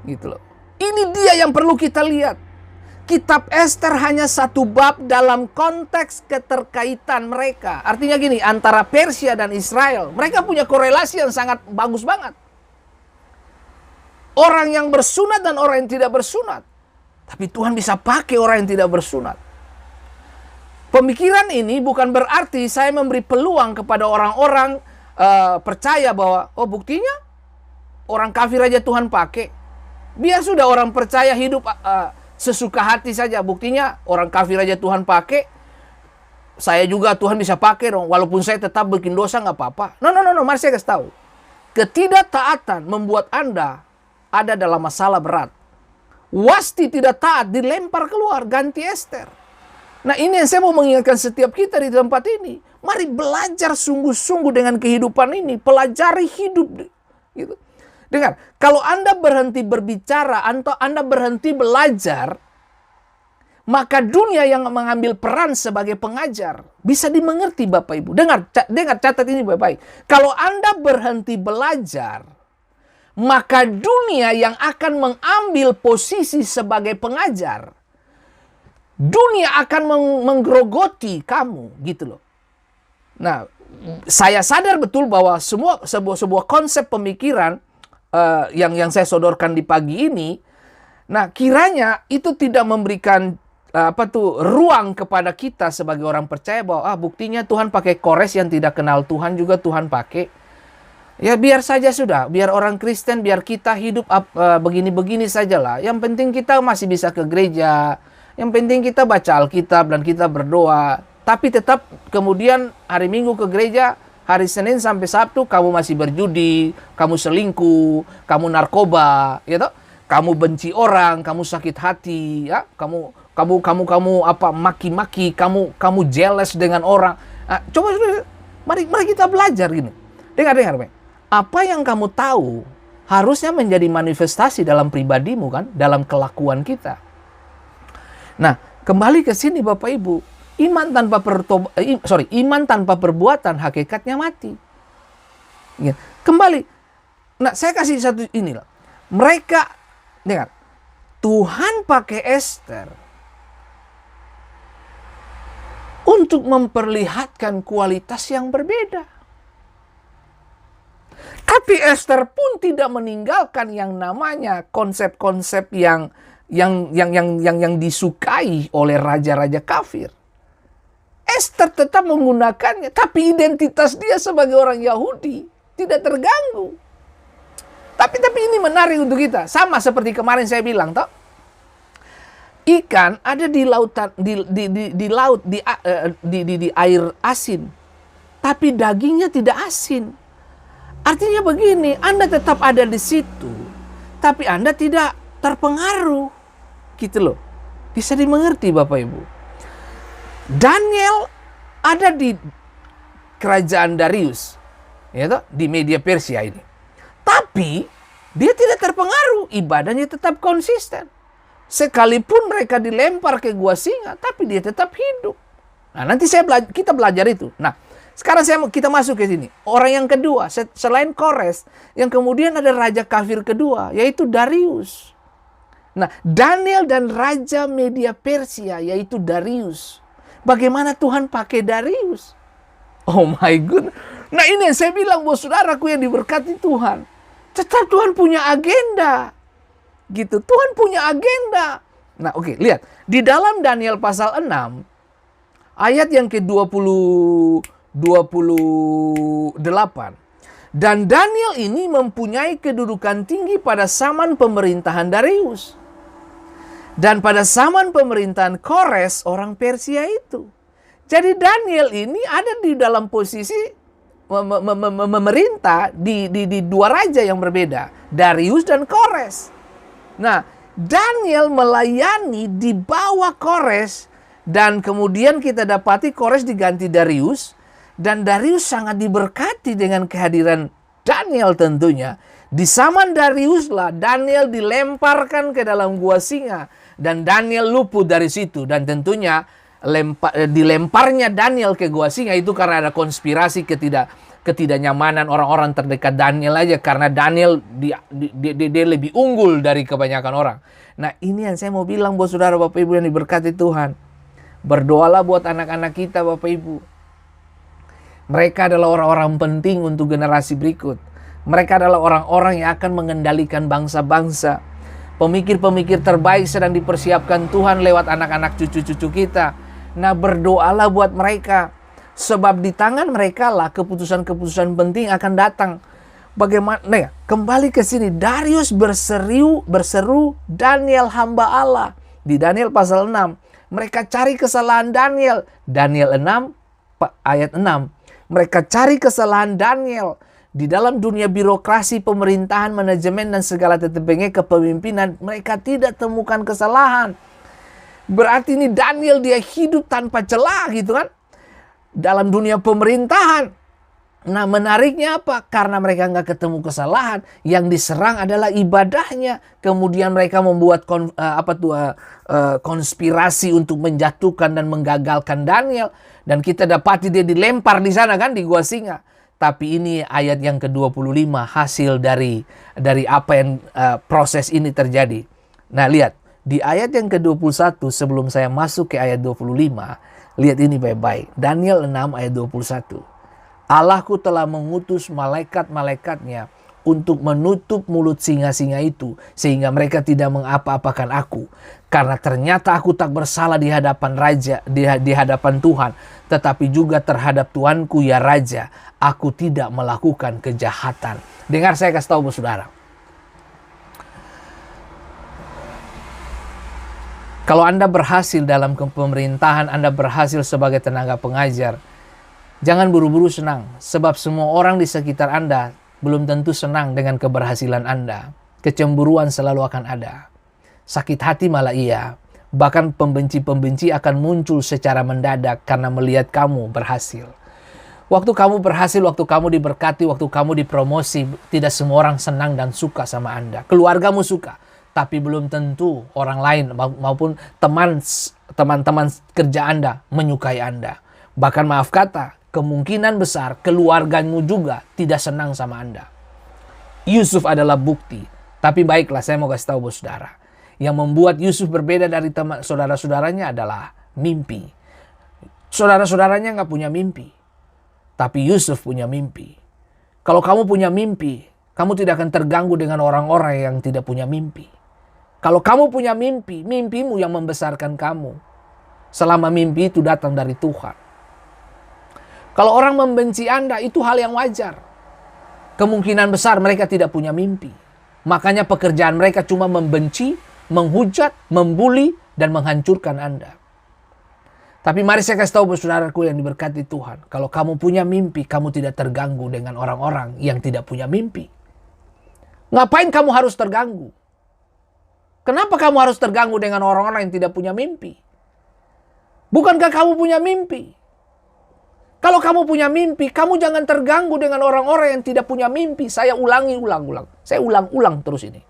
Gitu loh. Ini dia yang perlu kita lihat. Kitab Ester hanya satu bab dalam konteks keterkaitan mereka. Artinya gini, antara Persia dan Israel, mereka punya korelasi yang sangat bagus banget. Orang yang bersunat dan orang yang tidak bersunat. Tapi Tuhan bisa pakai orang yang tidak bersunat. Pemikiran ini bukan berarti saya memberi peluang kepada orang-orang percaya bahwa, oh buktinya orang kafir aja Tuhan pakai. Biar sudah orang percaya hidup sesuka hati saja. Buktinya orang kafir aja Tuhan pakai, saya juga Tuhan bisa pakai dong. Walaupun saya tetap bikin dosa nggak apa-apa. No. Mari saya kasih tahu. Ketidaktaatan membuat Anda ada dalam masalah berat. Wasti tidak taat, dilempar keluar, ganti Ester. Nah, ini yang saya mau mengingatkan setiap kita di tempat ini. Mari belajar sungguh-sungguh dengan kehidupan ini. Pelajari hidup. Gitu. Dengar, kalau Anda berhenti berbicara, atau Anda berhenti belajar, maka dunia yang mengambil peran sebagai pengajar. Bisa dimengerti Bapak Ibu. Dengar catat ini baik-baik. Kalau Anda berhenti belajar, maka dunia yang akan mengambil posisi sebagai pengajar, dunia akan menggerogoti kamu, gitu loh. Nah, saya sadar betul bahwa sebuah konsep pemikiran yang saya sodorkan di pagi ini, nah kiranya itu tidak memberikan ruang kepada kita sebagai orang percaya bahwa buktinya Tuhan pakai Kores yang tidak kenal Tuhan juga Tuhan pakai. Ya biar saja sudah, biar orang Kristen, biar kita hidup begini-begini sajalah. Yang penting kita masih bisa ke gereja, yang penting kita baca Alkitab dan kita berdoa. Tapi tetap kemudian hari Minggu ke gereja, hari Senin sampai Sabtu kamu masih berjudi, kamu selingkuh, kamu narkoba, ya toh? Kamu benci orang, kamu sakit hati, ya, kamu maki-maki, kamu jealous dengan orang. Nah, coba mari kita belajar gini. Dengar. Apa yang kamu tahu harusnya menjadi manifestasi dalam pribadimu kan, dalam kelakuan kita. Nah, kembali ke sini Bapak Ibu, iman tanpa perbuatan hakikatnya mati. Ya, kembali. Nah, saya kasih satu inilah. Mereka dengar, Tuhan pakai Ester untuk memperlihatkan kualitas yang berbeda. Tapi Ester pun tidak meninggalkan yang namanya konsep-konsep yang disukai oleh raja-raja kafir. Ester tetap menggunakannya, tapi identitas dia sebagai orang Yahudi tidak terganggu. Tapi ini menarik untuk kita. Sama seperti kemarin saya bilang, toh. Ikan ada di lautan, di air asin, tapi dagingnya tidak asin. Artinya begini, Anda tetap ada di situ, tapi Anda tidak terpengaruh, gitu loh. Bisa dimengerti Bapak Ibu. Daniel ada di kerajaan Darius, ya toh, di Media Persia ini. Tapi dia tidak terpengaruh, ibadahnya tetap konsisten. Sekalipun mereka dilempar ke gua singa, tapi dia tetap hidup. Nah, nanti kita belajar itu. Nah, sekarang kita masuk ke sini. Orang yang kedua, selain Kores, yang kemudian ada raja kafir kedua, yaitu Darius. Nah, Daniel dan raja Media Persia, yaitu Darius. Bagaimana Tuhan pakai Darius? Oh my God. Nah, ini yang saya bilang buat saudaraku yang diberkati Tuhan. Tetap Tuhan punya agenda. Gitu, Tuhan punya agenda. Nah, oke, lihat. Di dalam Daniel pasal 6, ayat yang ke-28. Dan Daniel ini mempunyai kedudukan tinggi pada zaman pemerintahan Darius. Dan pada zaman pemerintahan Kores, orang Persia itu. Jadi Daniel ini ada di dalam posisi memerintah di dua raja yang berbeda, Darius dan Kores. Nah, Daniel melayani di bawah Kores, dan kemudian kita dapati Kores diganti Darius, dan Darius sangat diberkati dengan kehadiran Daniel tentunya. Di zaman Darius lah Daniel dilemparkan ke dalam gua singa, dan Daniel luput dari situ. Dan tentunya dilemparnya Daniel ke gua singa itu karena ada konspirasi ketidaknyamanan orang-orang terdekat Daniel aja, karena Daniel dia lebih unggul dari kebanyakan orang. Nah, ini yang saya mau bilang buat saudara Bapak Ibu yang diberkati Tuhan. Berdoalah buat anak-anak kita Bapak Ibu. Mereka adalah orang-orang penting untuk generasi berikut. Mereka adalah orang-orang yang akan mengendalikan bangsa-bangsa. Pemikir-pemikir terbaik sedang dipersiapkan Tuhan lewat anak-anak cucu-cucu kita. Nah, berdoalah buat mereka. Sebab di tangan mereka lah keputusan-keputusan penting akan datang. Bagaimana? Nah, kembali ke sini. Darius berseru, Daniel hamba Allah. Di Daniel pasal 6, mereka cari kesalahan Daniel. Daniel 6 ayat 6. Mereka cari kesalahan Daniel. Di dalam dunia birokrasi, pemerintahan, manajemen, dan segala tetebenge kepemimpinan, mereka tidak temukan kesalahan. Berarti ini Daniel dia hidup tanpa celah gitu kan. Dalam dunia pemerintahan. Nah menariknya apa? Karena mereka nggak ketemu kesalahan. Yang diserang adalah ibadahnya. Kemudian mereka membuat konspirasi untuk menjatuhkan dan menggagalkan Daniel. Dan kita dapati dia dilempar di sana kan, di gua singa. Tapi ini ayat yang ke-25 hasil dari apa yang proses ini terjadi. Nah lihat, di ayat yang ke-21 sebelum saya masuk ke ayat 25, lihat ini baik-baik. Daniel 6 ayat 21. Allahku telah mengutus malaikat-malaikatnya untuk menutup mulut singa-singa itu, sehingga mereka tidak mengapa-apakan aku. Karena ternyata aku tak bersalah di hadapan raja, di hadapan Tuhan, tetapi juga terhadap Tuanku ya Raja, aku tidak melakukan kejahatan. Dengar saya kasih tahu saudara. Kalau Anda berhasil dalam pemerintahan, Anda berhasil sebagai tenaga pengajar, jangan buru-buru senang, sebab semua orang di sekitar Anda belum tentu senang dengan keberhasilan Anda. Kecemburuan selalu akan ada. Sakit hati malah iya. Bahkan pembenci-pembenci akan muncul secara mendadak karena melihat kamu berhasil. Waktu kamu berhasil, waktu kamu diberkati, waktu kamu dipromosi, tidak semua orang senang dan suka sama Anda. Keluargamu suka, tapi belum tentu orang lain maupun teman-teman kerja Anda menyukai Anda. Bahkan maaf kata, kemungkinan besar keluargamu juga tidak senang sama Anda. Yusuf adalah bukti. Tapi baiklah, saya mau kasih tahu saudara. Yang membuat Yusuf berbeda dari teman saudara-saudaranya adalah mimpi. Saudara-saudaranya nggak punya mimpi. Tapi Yusuf punya mimpi. Kalau kamu punya mimpi, kamu tidak akan terganggu dengan orang-orang yang tidak punya mimpi. Kalau kamu punya mimpi, mimpimu yang membesarkan kamu. Selama mimpi itu datang dari Tuhan. Kalau orang membenci Anda, itu hal yang wajar. Kemungkinan besar mereka tidak punya mimpi. Makanya pekerjaan mereka cuma membenci, menghujat, membuli, dan menghancurkan Anda. Tapi mari saya kasih tahu saudaraku yang diberkati Tuhan. Kalau kamu punya mimpi, kamu tidak terganggu dengan orang-orang yang tidak punya mimpi. Ngapain kamu harus terganggu? Kenapa kamu harus terganggu dengan orang-orang yang tidak punya mimpi? Bukankah kamu punya mimpi? Kalau kamu punya mimpi, kamu jangan terganggu dengan orang-orang yang tidak punya mimpi. Saya ulang-ulang. Saya ulang-ulang terus ini.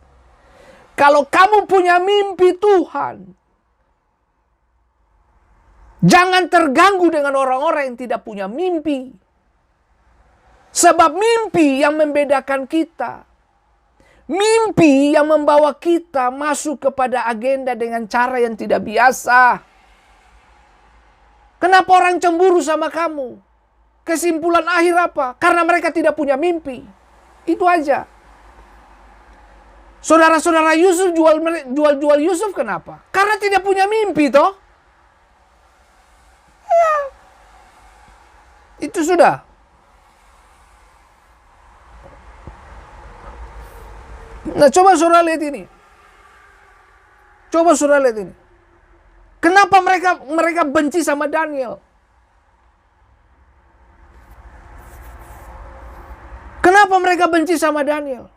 Kalau kamu punya mimpi Tuhan, jangan terganggu dengan orang-orang yang tidak punya mimpi. Sebab mimpi yang membedakan kita. Mimpi yang membawa kita masuk kepada agenda dengan cara yang tidak biasa. Kenapa orang cemburu sama kamu? Kesimpulan akhir apa? Karena mereka tidak punya mimpi. Itu aja. Saudara-saudara Yusuf jual Yusuf kenapa? Karena tidak punya mimpi toh. Ya. Itu sudah. Nah coba saudara lihat ini. Coba saudara lihat ini. Kenapa mereka benci sama Daniel? Kenapa mereka benci sama Daniel?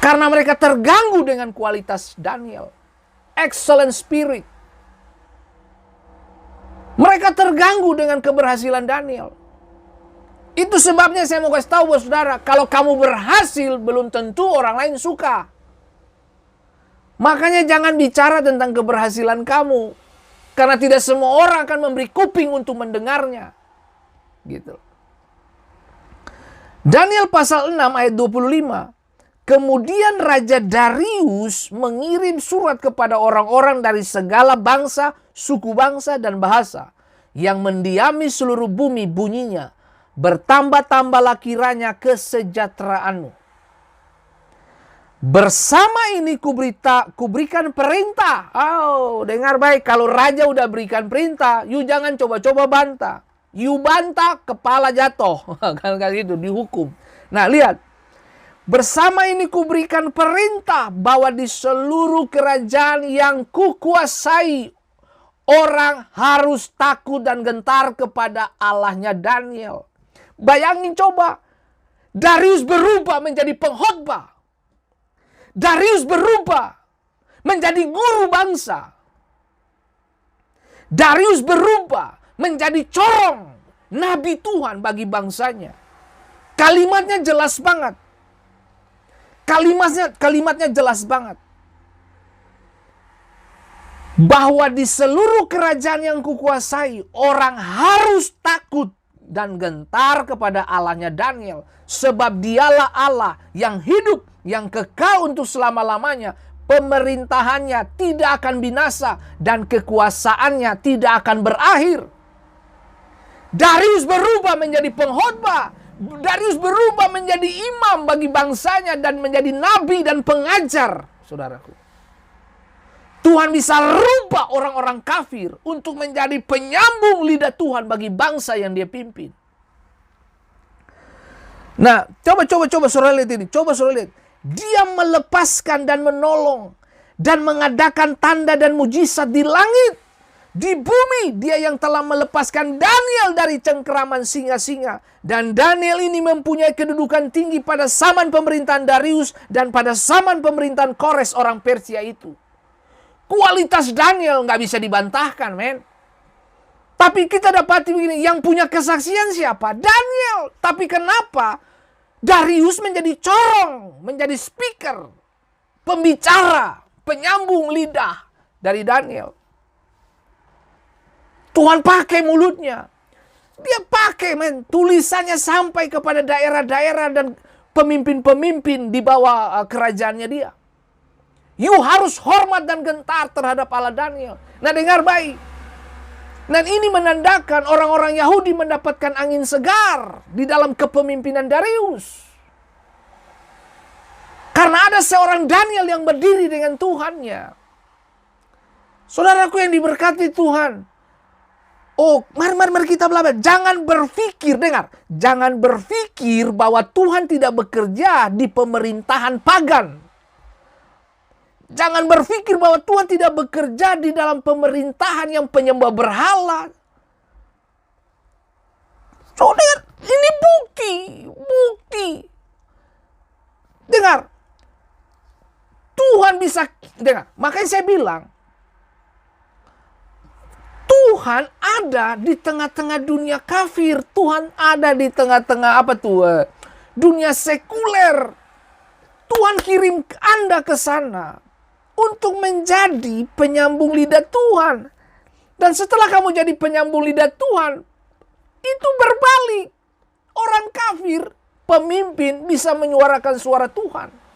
Karena mereka terganggu dengan kualitas Daniel. Excellent spirit. Mereka terganggu dengan keberhasilan Daniel. Itu sebabnya saya mau kasih tahu buat saudara, kalau kamu berhasil belum tentu orang lain suka. Makanya jangan bicara tentang keberhasilan kamu, karena tidak semua orang akan memberi kuping untuk mendengarnya. Gitu. Daniel pasal 6 ayat 25. Kemudian Raja Darius mengirim surat kepada orang-orang dari segala bangsa, suku bangsa, dan bahasa yang mendiami seluruh bumi, bunyinya, bertambah-tambahlah kiranya kesejahteraanmu. Bersama ini kuberikan perintah. Oh, dengar baik. Kalau raja udah berikan perintah, you jangan coba-coba bantah. You bantah, kepala jatuh. Kan gitu, dihukum. Nah, lihat. Bersama ini kuberikan perintah bahwa di seluruh kerajaan yang kukuasai, orang harus takut dan gentar kepada Allahnya Daniel. Bayangin coba, Darius berubah menjadi pengkhotbah. Darius berubah menjadi guru bangsa. Darius berubah menjadi corong nabi Tuhan bagi bangsanya. Kalimatnya jelas banget. Kalimatnya jelas banget. Bahwa di seluruh kerajaan yang kukuasai, orang harus takut dan gentar kepada Allahnya Daniel. Sebab dialah Allah yang hidup, yang kekal untuk selama-lamanya. Pemerintahannya tidak akan binasa dan kekuasaannya tidak akan berakhir. Darius berubah menjadi pengkhotbah. Darius berubah menjadi imam bagi bangsanya dan menjadi nabi dan pengajar, saudaraku. Tuhan bisa rubah orang-orang kafir untuk menjadi penyambung lidah Tuhan bagi bangsa yang dia pimpin. Nah, coba saudara lihat ini. Coba saudara lihat. Dia melepaskan dan menolong dan mengadakan tanda dan mujizat di langit. Di bumi, dia yang telah melepaskan Daniel dari cengkeraman singa-singa. Dan Daniel ini mempunyai kedudukan tinggi pada zaman pemerintahan Darius dan pada zaman pemerintahan Kores orang Persia itu. Kualitas Daniel nggak bisa dibantahkan, men. Tapi kita dapati begini, yang punya kesaksian siapa? Daniel. Tapi kenapa Darius menjadi corong, menjadi speaker, pembicara, penyambung lidah dari Daniel? Tuhan pakai mulutnya. Dia pakai, men. Tulisannya sampai kepada daerah-daerah dan pemimpin-pemimpin di bawah kerajaannya dia. You harus hormat dan gentar terhadap Allah Daniel. Nah, dengar baik. Dan ini menandakan orang-orang Yahudi mendapatkan angin segar di dalam kepemimpinan Darius. Karena ada seorang Daniel yang berdiri dengan Tuhannya. Saudaraku yang diberkati Tuhan. Oh, mari kita belajar. Jangan berpikir, dengar. Jangan berpikir bahwa Tuhan tidak bekerja di pemerintahan pagan. Jangan berpikir bahwa Tuhan tidak bekerja di dalam pemerintahan yang penyembah berhala. Saudara, ini bukti. Dengar. Tuhan bisa, dengar. Makanya saya bilang, Tuhan ada di tengah-tengah dunia kafir. Tuhan ada di tengah-tengah dunia sekuler. Tuhan kirim Anda ke sana untuk menjadi penyambung lidah Tuhan. Dan setelah kamu jadi penyambung lidah Tuhan, itu berbalik. Orang kafir, pemimpin bisa menyuarakan suara Tuhan.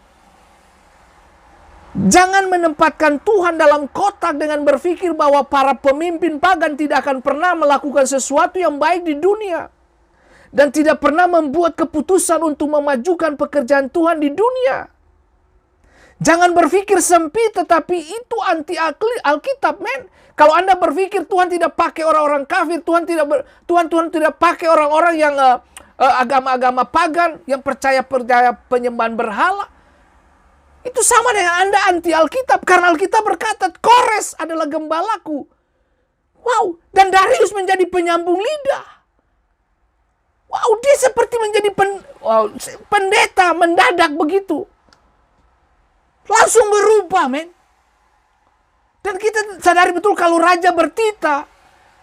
Jangan menempatkan Tuhan dalam kotak dengan berpikir bahwa para pemimpin pagan tidak akan pernah melakukan sesuatu yang baik di dunia. Dan tidak pernah membuat keputusan untuk memajukan pekerjaan Tuhan di dunia. Jangan berpikir sempit, tetapi itu anti Alkitab, men. Kalau Anda berpikir Tuhan tidak pakai orang-orang kafir, Tuhan tidak pakai orang-orang yang agama-agama pagan, yang percaya penyembahan berhala. Itu sama dengan Anda anti Alkitab. Karena Alkitab berkata, Kores adalah gembalaku. Wow, dan Darius menjadi penyambung lidah. Wow, dia seperti menjadi pendeta mendadak begitu. Langsung berubah, men. Dan kita sadari betul kalau raja bertita,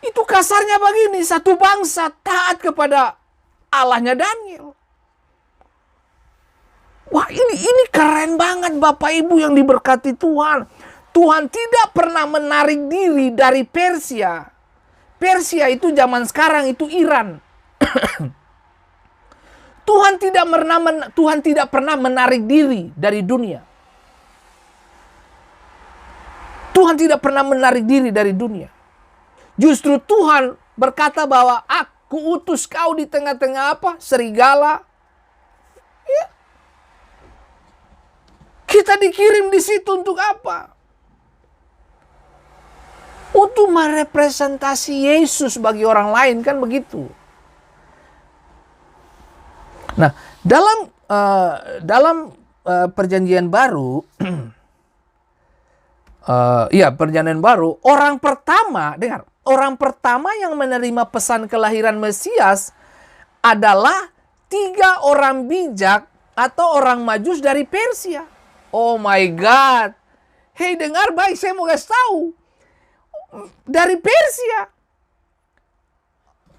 itu kasarnya begini, satu bangsa taat kepada Allahnya Daniel. Wah, ini keren banget Bapak Ibu yang diberkati Tuhan. Tuhan tidak pernah menarik diri dari Persia. Persia itu zaman sekarang itu Iran. Tuhan tidak pernah menarik diri dari dunia. Tuhan tidak pernah menarik diri dari dunia. Justru Tuhan berkata bahwa aku utus kau di tengah-tengah serigala. Ya. Kita dikirim di situ untuk apa? Untuk merepresentasi Yesus bagi orang lain, kan begitu. Nah, dalam dalam perjanjian baru, perjanjian baru, orang pertama yang menerima pesan kelahiran Mesias adalah 3 orang bijak atau orang Majus dari Persia. Oh my God. Hei, dengar baik, saya mau kasih tahu. Dari Persia.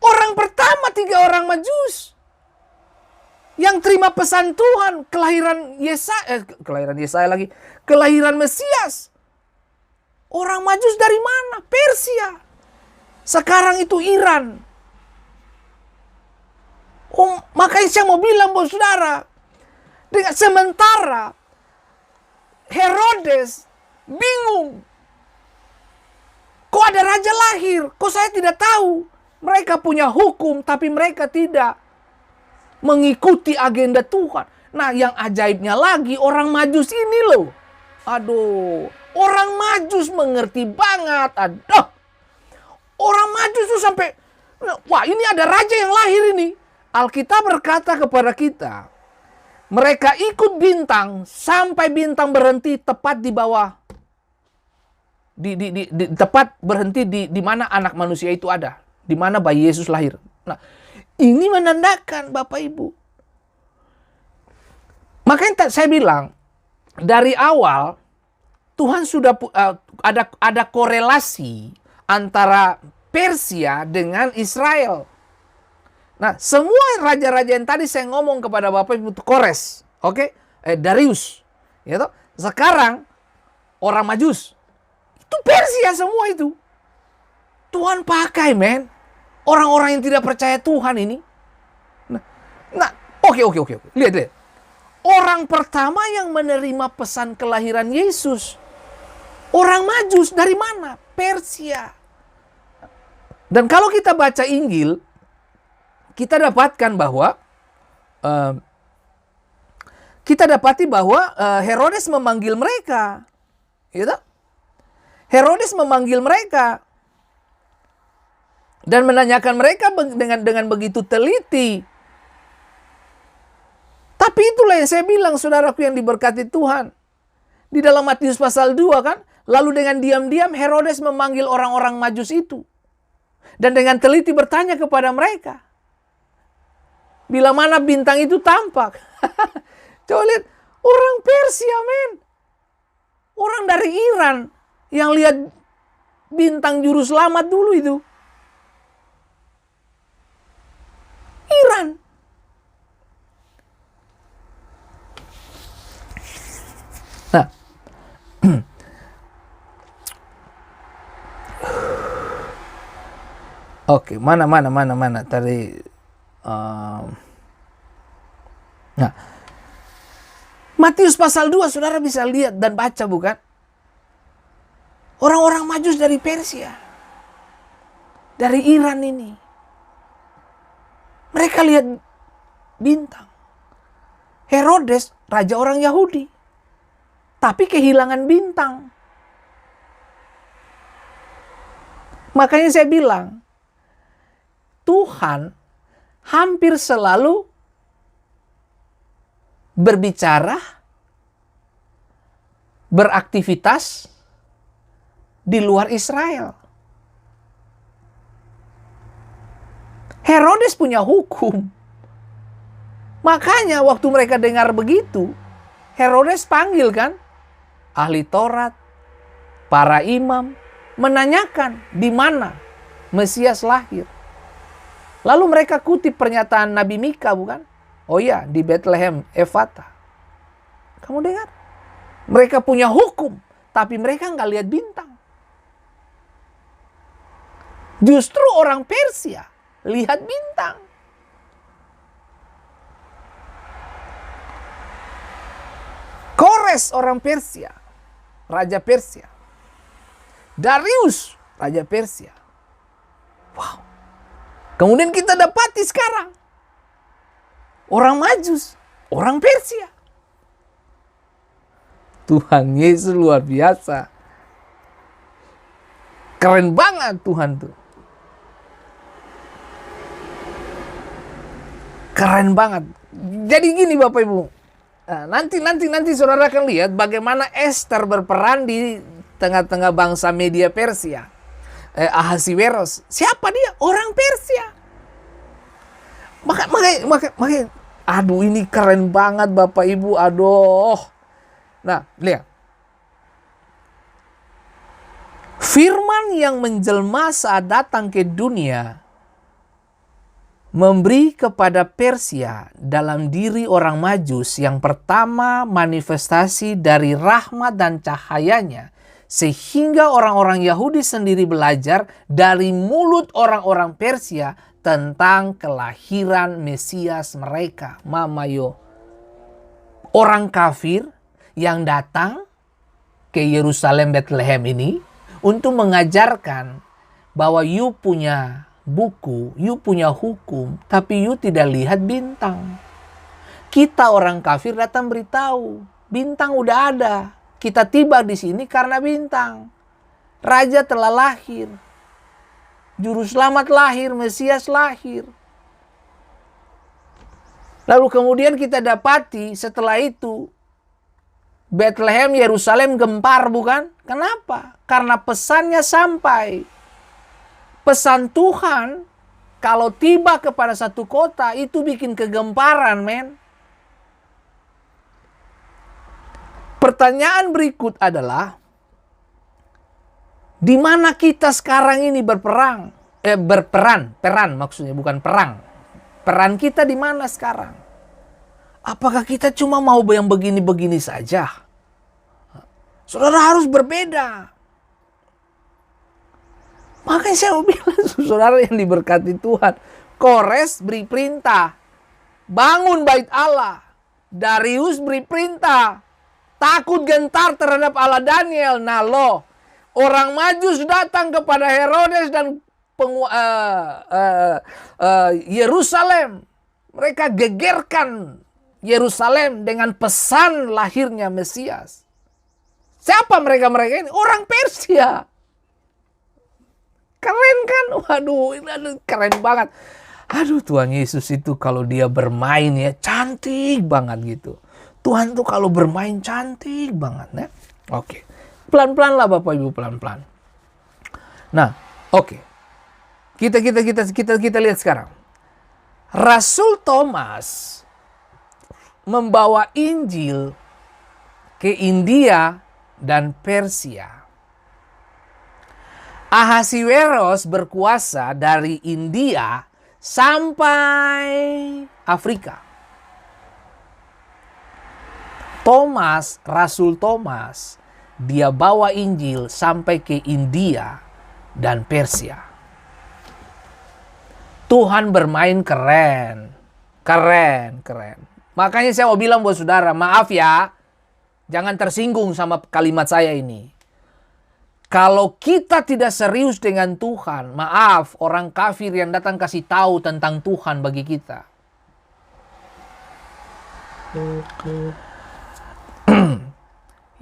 Orang pertama 3 orang Majus yang terima pesan Tuhan, kelahiran Mesias. Orang Majus dari mana? Persia. Sekarang itu Iran. Makanya saya mau bilang, bos saudara, dengan sementara Herodes bingung. Kok ada raja lahir? Kok saya tidak tahu? Mereka punya hukum, tapi mereka tidak mengikuti agenda Tuhan. Nah, yang ajaibnya lagi, orang Majus ini loh. Aduh, orang Majus mengerti banget. Aduh, orang Majus tuh sampai, wah, ini ada raja yang lahir ini. Alkitab berkata kepada kita, mereka ikut bintang sampai bintang berhenti tepat di bawah, tepat berhenti di mana anak manusia itu ada, di mana bayi Yesus lahir. Nah, ini menandakan Bapak Ibu. Makanya saya bilang dari awal Tuhan sudah ada korelasi antara Persia dengan Israel. Nah, semua raja-raja yang tadi saya ngomong kepada Bapak Ibu itu Kores, oke? Darius, gitu. Sekarang orang Majus itu Persia semua itu. Tuhan pakai, men, orang-orang yang tidak percaya Tuhan ini. Nah, oke. Lihat. Orang pertama yang menerima pesan kelahiran Yesus, orang Majus dari mana? Persia. Dan kalau kita baca Injil, kita dapatkan bahwa Herodes memanggil mereka, gitu. Herodes memanggil mereka dan menanyakan mereka dengan begitu teliti. Tapi itulah yang saya bilang, saudaraku yang diberkati Tuhan. Di dalam Matius pasal 2 kan, lalu dengan diam-diam Herodes memanggil orang-orang Majus itu dan dengan teliti bertanya kepada mereka, bila mana bintang itu tampak. Coba lihat, orang Persia, men. Orang dari Iran yang lihat bintang juru selamat dulu itu. Iran. Nah. Oke, mana tadi. Nah, Matius pasal 2 saudara bisa lihat dan baca, bukan? Orang-orang Majus dari Persia, dari Iran ini, mereka lihat bintang. Herodes, raja orang Yahudi, tapi kehilangan bintang. Makanya saya bilang, Tuhan hampir selalu berbicara, beraktivitas di luar Israel. Herodes punya hukum. Makanya waktu mereka dengar begitu, Herodes panggil kan ahli Taurat, para imam, menanyakan di mana Mesias lahir. Lalu mereka kutip pernyataan Nabi Mika, bukan? Oh iya, di Bethlehem Efata. Kamu dengar? Mereka punya hukum, tapi mereka nggak lihat bintang. Justru orang Persia lihat bintang. Kores orang Persia, raja Persia. Darius, raja Persia. Wow. Kemudian kita dapati sekarang orang Majus, orang Persia. Tuhan Yesus luar biasa. Keren banget Tuhan tuh. Keren banget. Jadi gini Bapak Ibu. Nah, nanti saudara akan lihat bagaimana Esther berperan di tengah-tengah bangsa Media Persia. Ahasiweros. Siapa dia? Orang Persia. Makanya, aduh ini keren banget Bapak Ibu. Aduh. Nah, lihat. Firman yang menjelma saat datang ke dunia memberi kepada Persia dalam diri orang Majus yang pertama manifestasi dari rahmat dan cahayanya, sehingga orang-orang Yahudi sendiri belajar dari mulut orang-orang Persia tentang kelahiran Mesias mereka. Mamayo, orang kafir yang datang ke Yerusalem Bethlehem ini untuk mengajarkan bahwa you punya buku, you punya hukum, tapi you tidak lihat bintang. Kita orang kafir datang beritahu, bintang udah ada. Kita tiba di sini karena bintang. Raja telah lahir. Juru selamat lahir, Mesias lahir. Lalu kemudian kita dapati setelah itu Bethlehem, Yerusalem gempar, bukan? Kenapa? Karena pesannya sampai. Pesan Tuhan kalau tiba kepada satu kota itu bikin kegemparan, men. Pertanyaan berikut adalah, di mana kita sekarang ini berperan maksudnya, bukan perang. Peran kita di mana sekarang? Apakah kita cuma mau yang begini-begini saja? Saudara harus berbeda. Makanya saya mau bilang, saudara yang diberkati Tuhan, Kores beri perintah, bangun bait Allah. Darius beri perintah, takut gentar terhadap Allah Daniel. Nah loh, orang Majus datang kepada Herodes dan Yerusalem. Mereka gegerkan Yerusalem dengan pesan lahirnya Mesias. Siapa mereka-mereka ini? Orang Persia. Keren kan? Waduh, ini keren banget. Aduh, Tuhan Yesus itu kalau dia bermain ya cantik banget gitu. Tuhan tuh kalau bermain cantik banget ya. Oke. Pelan-pelan lah Bapak Ibu, pelan-pelan. Nah, oke. Kita lihat sekarang. Rasul Thomas membawa Injil ke India dan Persia. Ahasiweros berkuasa dari India sampai Afrika. Rasul Thomas, dia bawa Injil sampai ke India dan Persia. Tuhan bermain keren. Makanya saya mau bilang buat saudara, maaf ya, jangan tersinggung sama kalimat saya ini. Kalau kita tidak serius dengan Tuhan, maaf, orang kafir yang datang kasih tahu tentang Tuhan bagi kita.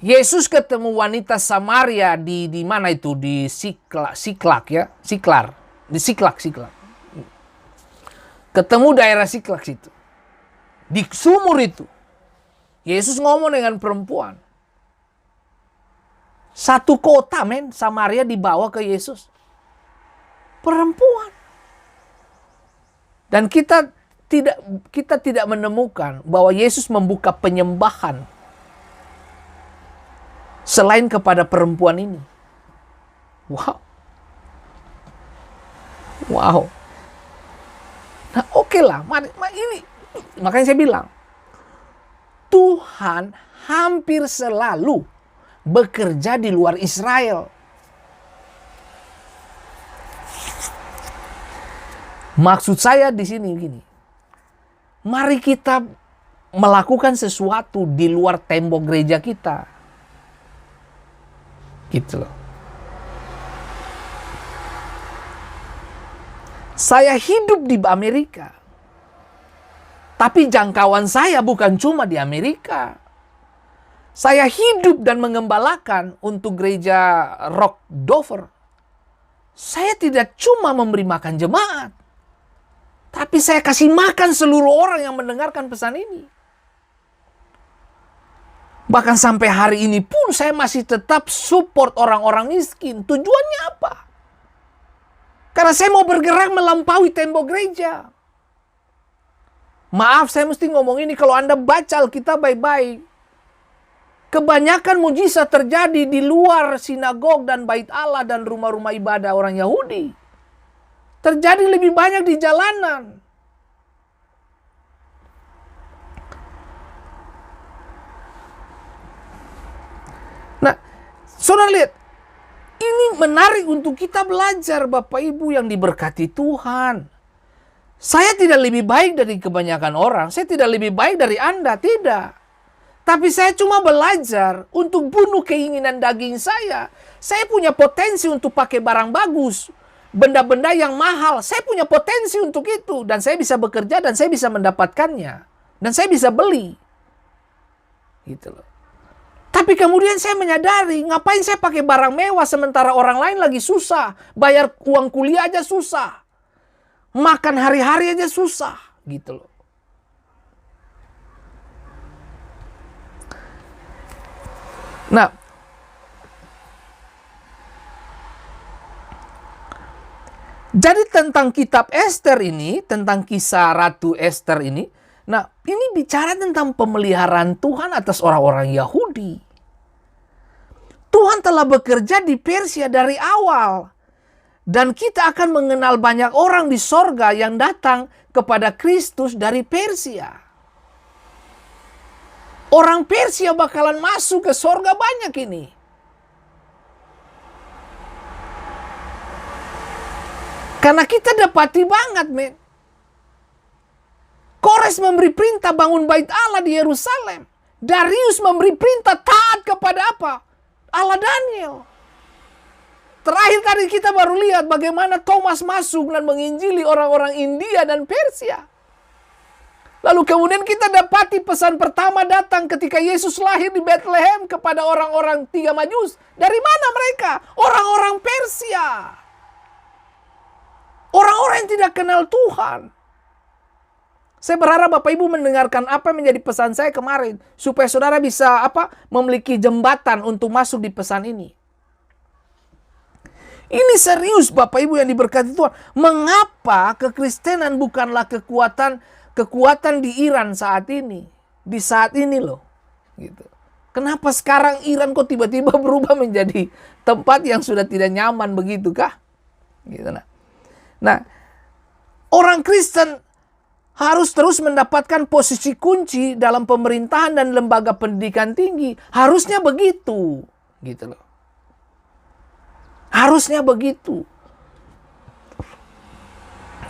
Yesus ketemu wanita Samaria di mana itu? Di Siklak ya, Siklar. Di Siklak. Ketemu daerah Siklak situ. Di sumur itu. Yesus ngomong dengan perempuan. Satu kota, men, Samaria dibawa ke Yesus. Perempuan. Dan kita tidak menemukan bahwa Yesus membuka penyembahan selain kepada perempuan ini. Wow. Nah, oke lah. Ini makanya saya bilang, Tuhan hampir selalu bekerja di luar Israel. Maksud saya di sini gini. Mari kita melakukan sesuatu di luar tembok gereja kita. Gitu loh. Saya hidup di Amerika. Tapi jangkauan saya bukan cuma di Amerika. Saya hidup dan mengembalakan untuk gereja Rock Dover. Saya tidak cuma memberi makan jemaat. Tapi saya kasih makan seluruh orang yang mendengarkan pesan ini. Bahkan sampai hari ini pun saya masih tetap support orang-orang miskin. Tujuannya apa? Karena saya mau bergerak melampaui tembok gereja. Maaf, saya mesti ngomong ini, kalau Anda baca Alkitab baik-baik, kebanyakan mujizat terjadi di luar sinagog dan bait Allah dan rumah-rumah ibadah orang Yahudi. Terjadi lebih banyak di jalanan. Nah, saudara lihat, ini menarik untuk kita belajar, Bapak Ibu yang diberkati Tuhan. Saya tidak lebih baik dari kebanyakan orang, saya tidak lebih baik dari Anda, tidak. Tapi saya cuma belajar untuk bunuh keinginan daging saya. Saya punya potensi untuk pakai barang bagus, benda-benda yang mahal. Saya punya potensi untuk itu, dan saya bisa bekerja dan saya bisa mendapatkannya, dan saya bisa beli. Gitu loh. Tapi kemudian saya menyadari, ngapain saya pakai barang mewah sementara orang lain lagi susah. Bayar uang kuliah aja susah. Makan hari-hari aja susah. Gitu loh. Nah, jadi tentang kitab Ester ini, tentang kisah Ratu Ester ini, nah ini bicara tentang pemeliharaan Tuhan atas orang-orang Yahudi. Tuhan telah bekerja di Persia dari awal. Dan kita akan mengenal banyak orang di sorga yang datang kepada Kristus dari Persia. Orang Persia bakalan masuk ke sorga banyak ini. Karena kita dapati banget, men. Kores memberi perintah bangun bait Allah di Yerusalem. Darius memberi perintah taat kepada apa? Allah Daniel. Terakhir tadi kita baru lihat bagaimana Thomas masuk dan menginjili orang-orang India dan Persia. Lalu kemudian kita dapati pesan pertama datang ketika Yesus lahir di Bethlehem kepada orang-orang 3 Majus. Dari mana mereka? Orang-orang Persia. Orang-orang yang tidak kenal Tuhan. Saya berharap Bapak Ibu mendengarkan apa yang menjadi pesan saya kemarin. Supaya saudara bisa memiliki jembatan untuk masuk di pesan ini. Ini serius Bapak Ibu yang diberkati Tuhan. Mengapa kekristenan bukanlah kekuatan di Iran saat ini? Di saat ini loh. Gitu. Kenapa sekarang Iran kok tiba-tiba berubah menjadi tempat yang sudah tidak nyaman begitu kah? Gitu nah, orang Kristen harus terus mendapatkan posisi kunci dalam pemerintahan dan lembaga pendidikan tinggi. Harusnya begitu. Gitu loh. Harusnya begitu.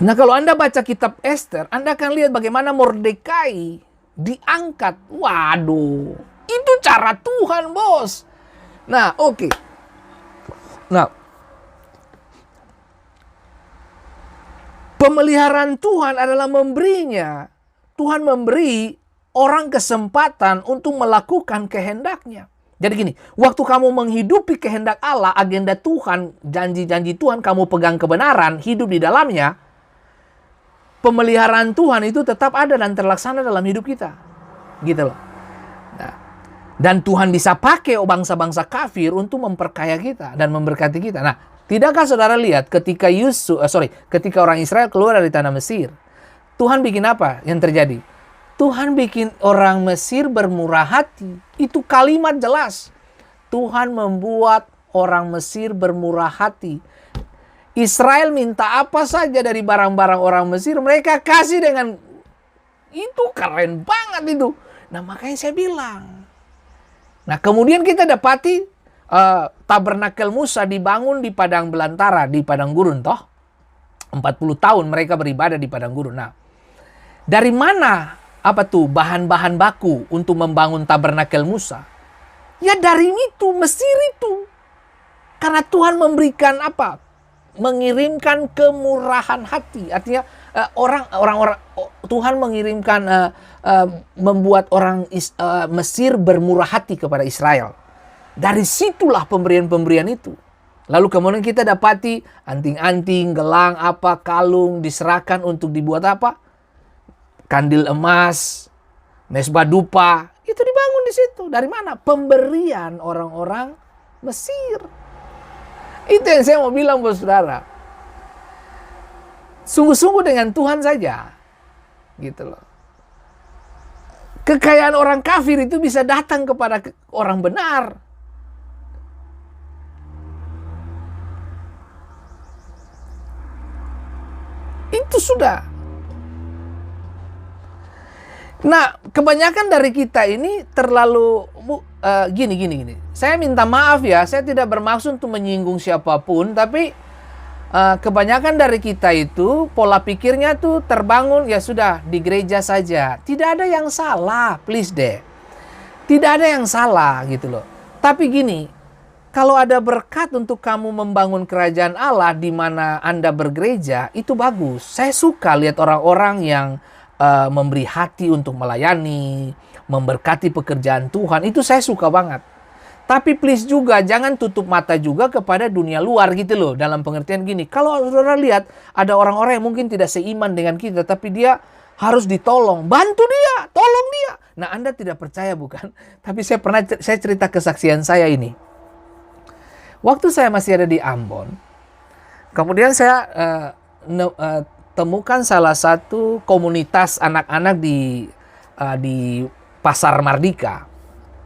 Nah, kalau Anda baca kitab Ester, Anda akan lihat bagaimana Mordekai diangkat. Waduh, itu cara Tuhan, bos. Nah, oke. Nah, pemeliharaan Tuhan adalah memberinya. Tuhan memberi orang kesempatan untuk melakukan kehendaknya. Jadi gini, waktu kamu menghidupi kehendak Allah, agenda Tuhan, janji-janji Tuhan, kamu pegang kebenaran, hidup di dalamnya, pemeliharaan Tuhan itu tetap ada dan terlaksana dalam hidup kita. Gitu loh. Nah, dan Tuhan bisa pakai bangsa-bangsa kafir untuk memperkaya kita dan memberkati kita. Nah, tidakkah saudara lihat ketika ketika orang Israel keluar dari tanah Mesir, Tuhan bikin apa yang terjadi? Tuhan bikin orang Mesir bermurah hati. Itu kalimat jelas. Tuhan membuat orang Mesir bermurah hati. Israel minta apa saja dari barang-barang orang Mesir, mereka kasih dengan itu. Keren banget itu. Nah, makanya saya bilang. Nah, kemudian kita dapati tabernakel Musa dibangun di padang belantara, di padang gurun toh. 40 tahun mereka beribadah di padang gurun. Nah, dari mana bahan-bahan baku untuk membangun tabernakel Musa? Ya dari itu, Mesir itu. Karena Tuhan memberikan mengirimkan kemurahan hati. Artinya Tuhan mengirimkan membuat orang Mesir bermurah hati kepada Israel. Dari situlah pemberian-pemberian itu. Lalu kemudian kita dapati anting-anting, gelang, kalung diserahkan untuk dibuat apa? Kandil emas, mesbah dupa, itu dibangun di situ. Dari mana? Pemberian orang-orang Mesir. Itu yang saya mau bilang buat saudara. Sungguh-sungguh dengan Tuhan saja. Gitu loh. Kekayaan orang kafir itu bisa datang kepada orang benar. Itu sudah. Nah, kebanyakan dari kita ini terlalu gini. Saya minta maaf ya, saya tidak bermaksud untuk menyinggung siapapun, tapi kebanyakan dari kita itu pola pikirnya tuh terbangun ya sudah di gereja saja. Tidak ada yang salah, please deh. Tidak ada yang salah gitu loh. Tapi gini, kalau ada berkat untuk kamu membangun kerajaan Allah di mana Anda bergereja, itu bagus. Saya suka lihat orang-orang yang memberi hati untuk melayani, memberkati pekerjaan Tuhan. Itu saya suka banget. Tapi please juga jangan tutup mata juga kepada dunia luar gitu loh. Dalam pengertian gini, kalau saudara lihat ada orang-orang yang mungkin tidak seiman dengan kita, tapi dia harus ditolong, bantu dia, tolong dia. Nah, Anda tidak percaya bukan? Tapi saya cerita kesaksian saya ini. Waktu saya masih ada di Ambon, kemudian saya temukan salah satu komunitas anak-anak di Pasar Mardika.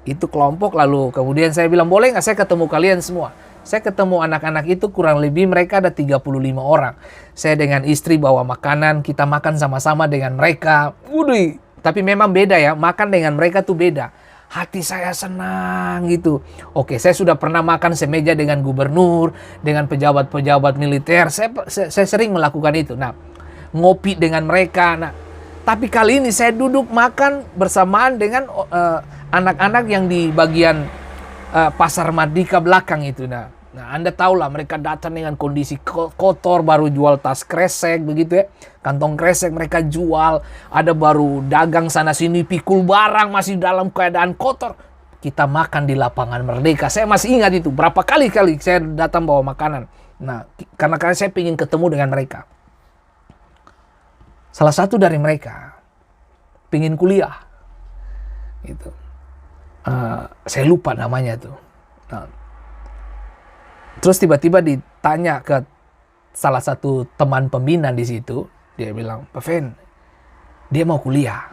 Itu kelompok, lalu kemudian saya bilang, boleh nggak saya ketemu kalian semua? Saya ketemu anak-anak itu kurang lebih mereka ada 35 orang. Saya dengan istri bawa makanan, kita makan sama-sama dengan mereka. Waduh, tapi memang beda ya, makan dengan mereka tuh beda. Hati saya senang gitu. Oke, saya sudah pernah makan semeja dengan gubernur, dengan pejabat-pejabat militer. Saya sering melakukan itu. Nah, ngopi dengan mereka. Nah, tapi kali ini saya duduk makan bersamaan dengan anak-anak yang di bagian Pasar Mardika belakang itu. Nah, Anda tahulah mereka datang dengan kondisi kotor, baru jual tas kresek begitu ya. Kantong kresek mereka jual, ada baru dagang sana sini, pikul barang masih dalam keadaan kotor. Kita makan di lapangan Merdeka. Saya masih ingat itu, berapa kali saya datang bawa makanan. Nah, karena saya ingin ketemu dengan mereka. Salah satu dari mereka pingin kuliah, gitu. Saya lupa namanya tuh. Nah, terus tiba-tiba ditanya ke salah satu teman pembina di situ, dia bilang, Pak Fen, dia mau kuliah.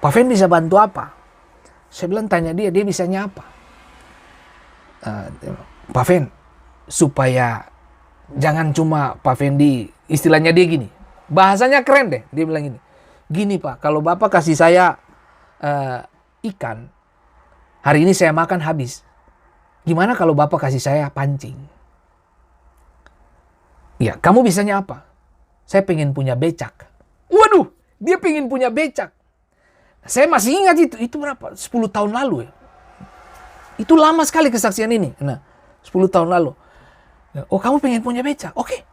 Pak Fen bisa bantu apa? Saya bilang, tanya dia bisanya apa? Pak Fen, supaya jangan cuma Pak Fendi, istilahnya dia gini. Bahasanya keren deh, dia bilang gini. Gini Pak, kalau Bapak kasih saya ikan, hari ini saya makan habis. Gimana kalau Bapak kasih saya pancing? Ya, kamu bisanya apa? Saya pengen punya becak. Waduh, dia pengen punya becak. Saya masih ingat itu berapa? 10 tahun lalu ya. Itu lama sekali kesaksian ini. Nah, 10 tahun lalu. Oh, kamu pengen punya becak? Oke.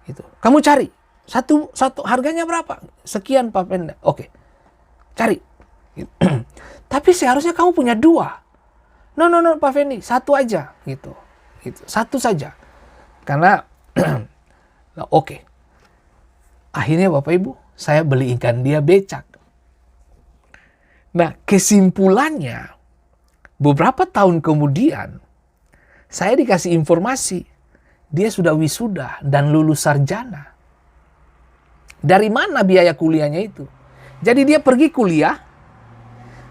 Gitu. Kamu cari. Satu harganya berapa? Sekian Pak Penda. Oke. Cari. Gitu. Tapi seharusnya kamu punya 2. No Pak Fendi, 1 aja gitu. Gitu. 1 saja. Karena oke. Akhirnya Bapak Ibu, saya belikan dia becak. Nah, kesimpulannya beberapa tahun kemudian saya dikasih informasi dia sudah wisuda dan lulus sarjana. Dari mana biaya kuliahnya itu? Jadi dia pergi kuliah,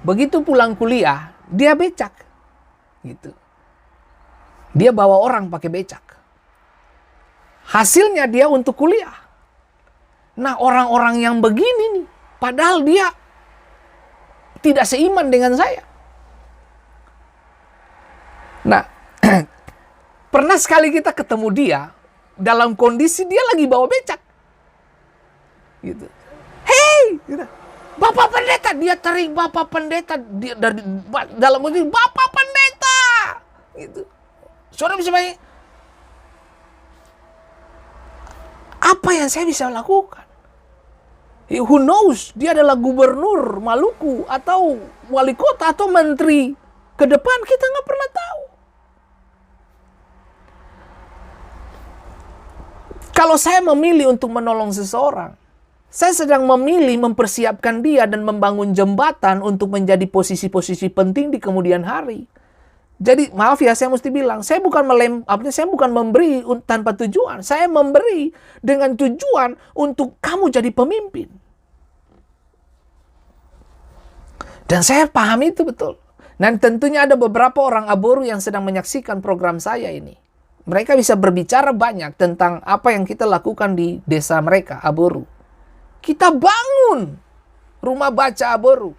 begitu pulang kuliah, dia becak. Gitu. Dia bawa orang pakai becak. Hasilnya dia untuk kuliah. Nah, orang-orang yang begini nih, padahal dia tidak seiman dengan saya. Nah, pernah sekali kita ketemu dia, dalam kondisi dia lagi bawa becak. Gitu. Hei, gitu. Bapak pendeta, dia tarik Bapak pendeta dia dari dalam mobil, Bapak pendeta. Gitu. Saudara bisa bayangin, apa yang saya bisa lakukan? Who knows, dia adalah gubernur Maluku atau wali kota atau menteri ke depan, kita nggak pernah tahu. Kalau saya memilih untuk menolong seseorang, saya sedang memilih mempersiapkan dia dan membangun jembatan untuk menjadi posisi-posisi penting di kemudian hari. Jadi maaf ya, saya mesti bilang, saya bukan memberi tanpa tujuan. Saya memberi dengan tujuan untuk kamu jadi pemimpin. Dan saya paham itu betul. Dan tentunya ada beberapa orang Aboru yang sedang menyaksikan program saya ini. Mereka bisa berbicara banyak tentang apa yang kita lakukan di desa mereka, Aboru. Kita bangun rumah baca Aboru.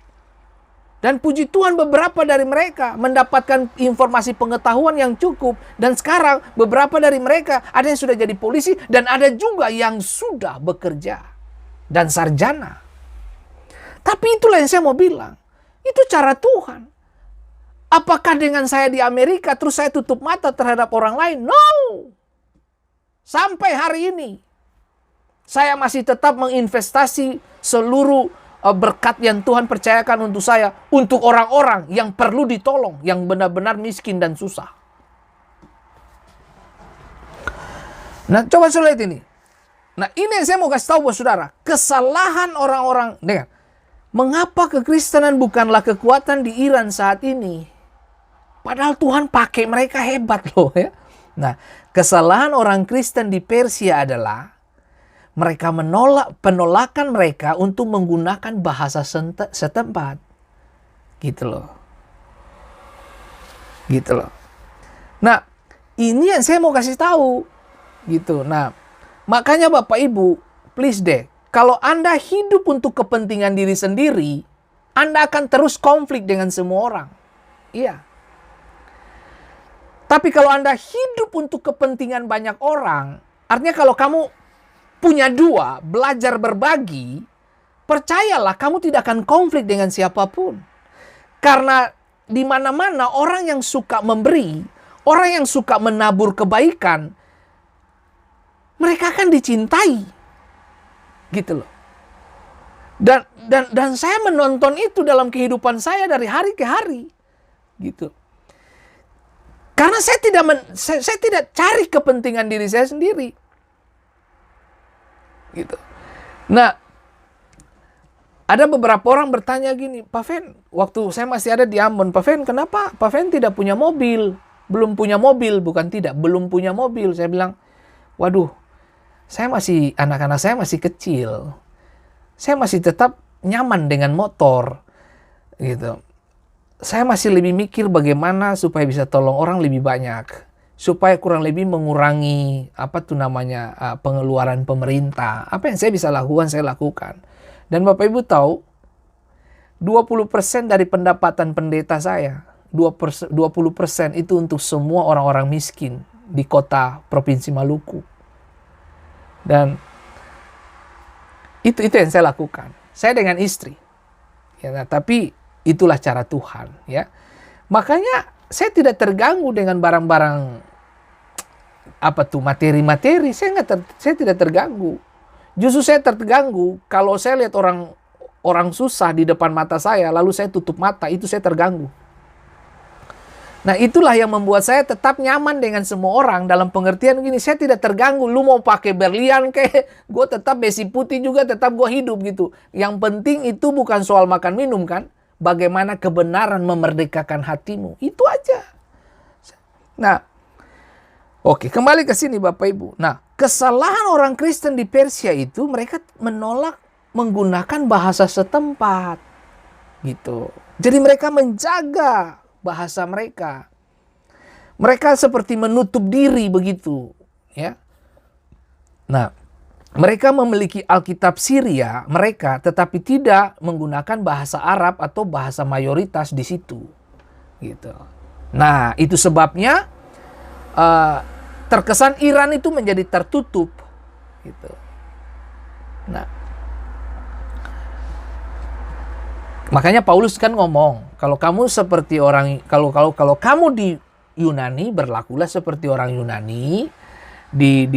Dan puji Tuhan beberapa dari mereka mendapatkan informasi pengetahuan yang cukup. Dan sekarang beberapa dari mereka ada yang sudah jadi polisi dan ada juga yang sudah bekerja dan sarjana. Tapi itulah yang saya mau bilang. Itu cara Tuhan. Apakah dengan saya di Amerika terus saya tutup mata terhadap orang lain? No! Sampai hari ini saya masih tetap menginvestasi seluruh berkat yang Tuhan percayakan untuk saya, untuk orang-orang yang perlu ditolong, yang benar-benar miskin dan susah. Nah, coba lihat ini. Nah, ini yang saya mau kasih tahu buat saudara. Kesalahan orang-orang, dengar. Mengapa kekristenan bukanlah kekuatan di Iran saat ini? Padahal Tuhan pakai mereka hebat loh ya. Nah, kesalahan orang Kristen di Persia adalah mereka penolakan mereka untuk menggunakan bahasa setempat. Gitu loh. Gitu loh. Nah, ini yang saya mau kasih tahu. Gitu. Nah, makanya Bapak Ibu, please deh, kalau Anda hidup untuk kepentingan diri sendiri, Anda akan terus konflik dengan semua orang. Iya. Tapi kalau Anda hidup untuk kepentingan banyak orang, artinya kalau kamu punya dua, belajar berbagi, percayalah kamu tidak akan konflik dengan siapapun. Karena di mana-mana orang yang suka memberi, orang yang suka menabur kebaikan, mereka akan dicintai. Gitu loh. Dan saya menonton itu dalam kehidupan saya dari hari ke hari. Gitu. Karena saya tidak cari kepentingan diri saya sendiri. Gitu. Nah, ada beberapa orang bertanya gini, Pak Fen, waktu saya masih ada di Ambon, Pak Fen, kenapa Pak Fen tidak punya mobil? Belum punya mobil, bukan tidak, belum punya mobil. Saya bilang, waduh, anak-anak saya masih kecil. Saya masih tetap nyaman dengan motor. Gitu. Saya masih lebih mikir bagaimana supaya bisa tolong orang lebih banyak. Supaya kurang lebih mengurangi pengeluaran pemerintah. Apa yang saya bisa lakukan, saya lakukan. Dan Bapak Ibu tahu, 20% dari pendapatan pendeta saya, 20% itu untuk semua orang-orang miskin di kota Provinsi Maluku. Dan itu yang saya lakukan. Saya dengan istri. Ya, tapi itulah cara Tuhan, ya. Makanya saya tidak terganggu dengan barang-barang materi-materi. Saya tidak terganggu. Justru saya terganggu kalau saya lihat orang susah di depan mata saya, lalu saya tutup mata, itu saya terganggu. Nah, itulah yang membuat saya tetap nyaman dengan semua orang dalam pengertian gini, saya tidak terganggu. Lu mau pakai berlian gue tetap besi putih juga, tetap gue hidup gitu. Yang penting itu bukan soal makan minum kan? Bagaimana kebenaran memerdekakan hatimu. Itu aja. Nah, oke, kembali ke sini Bapak Ibu. Nah, kesalahan orang Kristen di Persia itu mereka menolak menggunakan bahasa setempat. Gitu. Jadi mereka menjaga bahasa mereka. Mereka seperti menutup diri begitu, ya. Nah, mereka memiliki Alkitab Syria mereka, tetapi tidak menggunakan bahasa Arab atau bahasa mayoritas di situ. Gitu. Nah, itu sebabnya terkesan Iran itu menjadi tertutup. Gitu. Nah, makanya Paulus kan ngomong, kalau kamu seperti orang, kalau kamu di Yunani berlakulah seperti orang Yunani. Di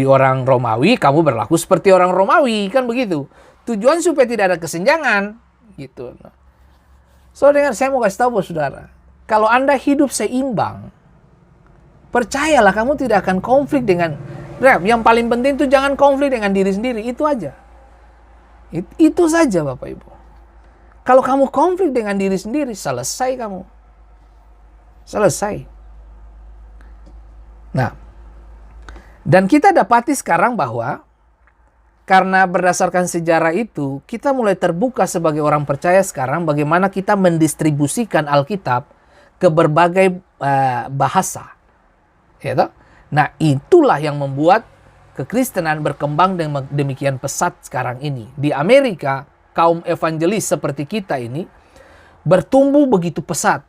orang Romawi kamu berlaku seperti orang Romawi, kan begitu. Tujuan supaya tidak ada kesenjangan gitu. So, saya mau kasih tahu buat saudara, kalau Anda hidup seimbang, Percayalah, kamu tidak akan konflik dengan... Yang paling penting itu jangan konflik dengan diri sendiri. Itu aja. Itu saja Bapak Ibu. Kalau kamu konflik dengan diri sendiri, selesai kamu. Selesai. Nah, dan kita dapati sekarang bahwa karena berdasarkan sejarah itu, kita mulai terbuka sebagai orang percaya sekarang bagaimana kita mendistribusikan Alkitab ke berbagai bahasa. Ya toh? Nah, itulah yang membuat kekristenan berkembang demikian pesat sekarang ini. Di Amerika, kaum evangelis seperti kita ini bertumbuh begitu pesat.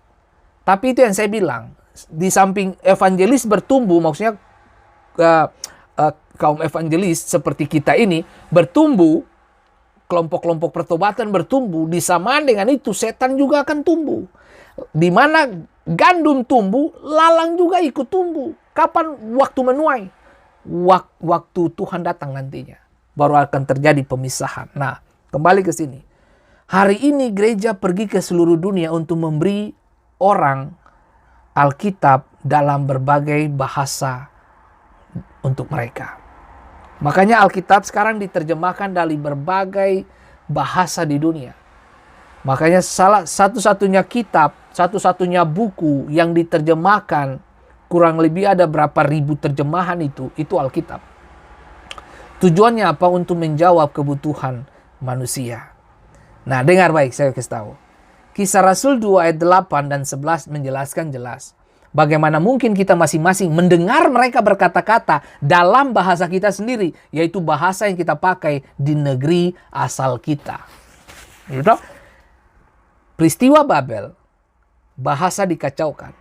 Tapi itu yang saya bilang, di samping evangelis bertumbuh, maksudnya kaum evangelis seperti kita ini bertumbuh, kelompok-kelompok pertobatan bertumbuh, disamaan dengan itu setan juga akan tumbuh. Di mana gandum tumbuh, lalang juga ikut tumbuh. Kapan waktu menuai? Waktu Tuhan datang nantinya. Baru akan terjadi pemisahan. Nah, kembali ke sini. Hari ini gereja pergi ke seluruh dunia untuk memberi orang Alkitab dalam berbagai bahasa untuk mereka. Makanya Alkitab sekarang diterjemahkan dari berbagai bahasa di dunia. Makanya satu-satunya kitab, satu-satunya buku yang diterjemahkan, kurang lebih ada berapa ribu terjemahan itu Alkitab. Tujuannya apa? Untuk menjawab kebutuhan manusia. Nah, dengar baik, saya kasih tahu. Kisah Rasul 2 ayat 8 dan 11 menjelaskan jelas bagaimana mungkin kita masing-masing mendengar mereka berkata-kata dalam bahasa kita sendiri, yaitu bahasa yang kita pakai di negeri asal kita. Gitu? Peristiwa Babel, bahasa dikacaukan.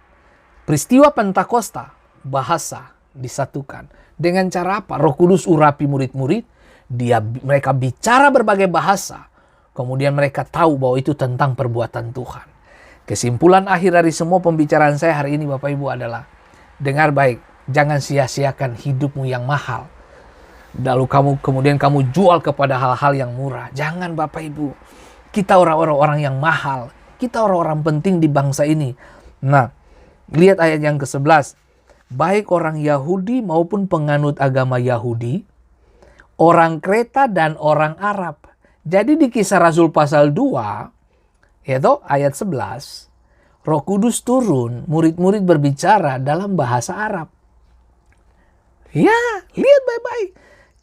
Peristiwa Pentakosta, bahasa disatukan. Dengan cara apa? Roh Kudus urapi murid-murid, mereka bicara berbagai bahasa. Kemudian mereka tahu bahwa itu tentang perbuatan Tuhan. Kesimpulan akhir dari semua pembicaraan saya hari ini Bapak Ibu adalah, dengar baik, jangan sia-siakan hidupmu yang mahal. Lalu kemudian kamu jual kepada hal-hal yang murah. Jangan Bapak Ibu. Kita orang-orang yang mahal. Kita orang-orang penting di bangsa ini. Nah, lihat ayat yang ke-11. Baik orang Yahudi maupun penganut agama Yahudi, orang Kreta dan orang Arab. Jadi di Kisah Rasul pasal 2, yaitu ayat 11, Roh Kudus turun, murid-murid berbicara dalam bahasa Arab. Ya, lihat baik-baik.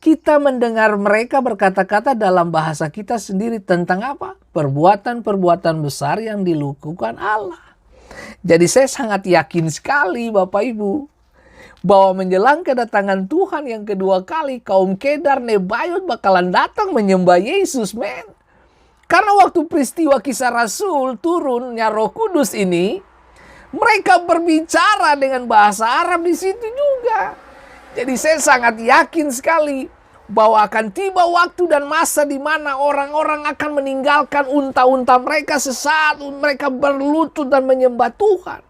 Kita mendengar mereka berkata-kata dalam bahasa kita sendiri tentang apa? Perbuatan-perbuatan besar yang dilakukan Allah. Jadi saya sangat yakin sekali Bapak Ibu, bahwa menjelang kedatangan Tuhan yang kedua kali, kaum Kedar Nebayot bakalan datang menyembah Yesus, men. Karena waktu peristiwa Kisah Rasul turunnya Roh Kudus ini, mereka berbicara dengan bahasa Arab di situ juga. Jadi saya sangat yakin sekali bahwa akan tiba waktu dan masa di mana orang-orang akan meninggalkan unta-unta mereka sesaat mereka berlutut dan menyembah Tuhan.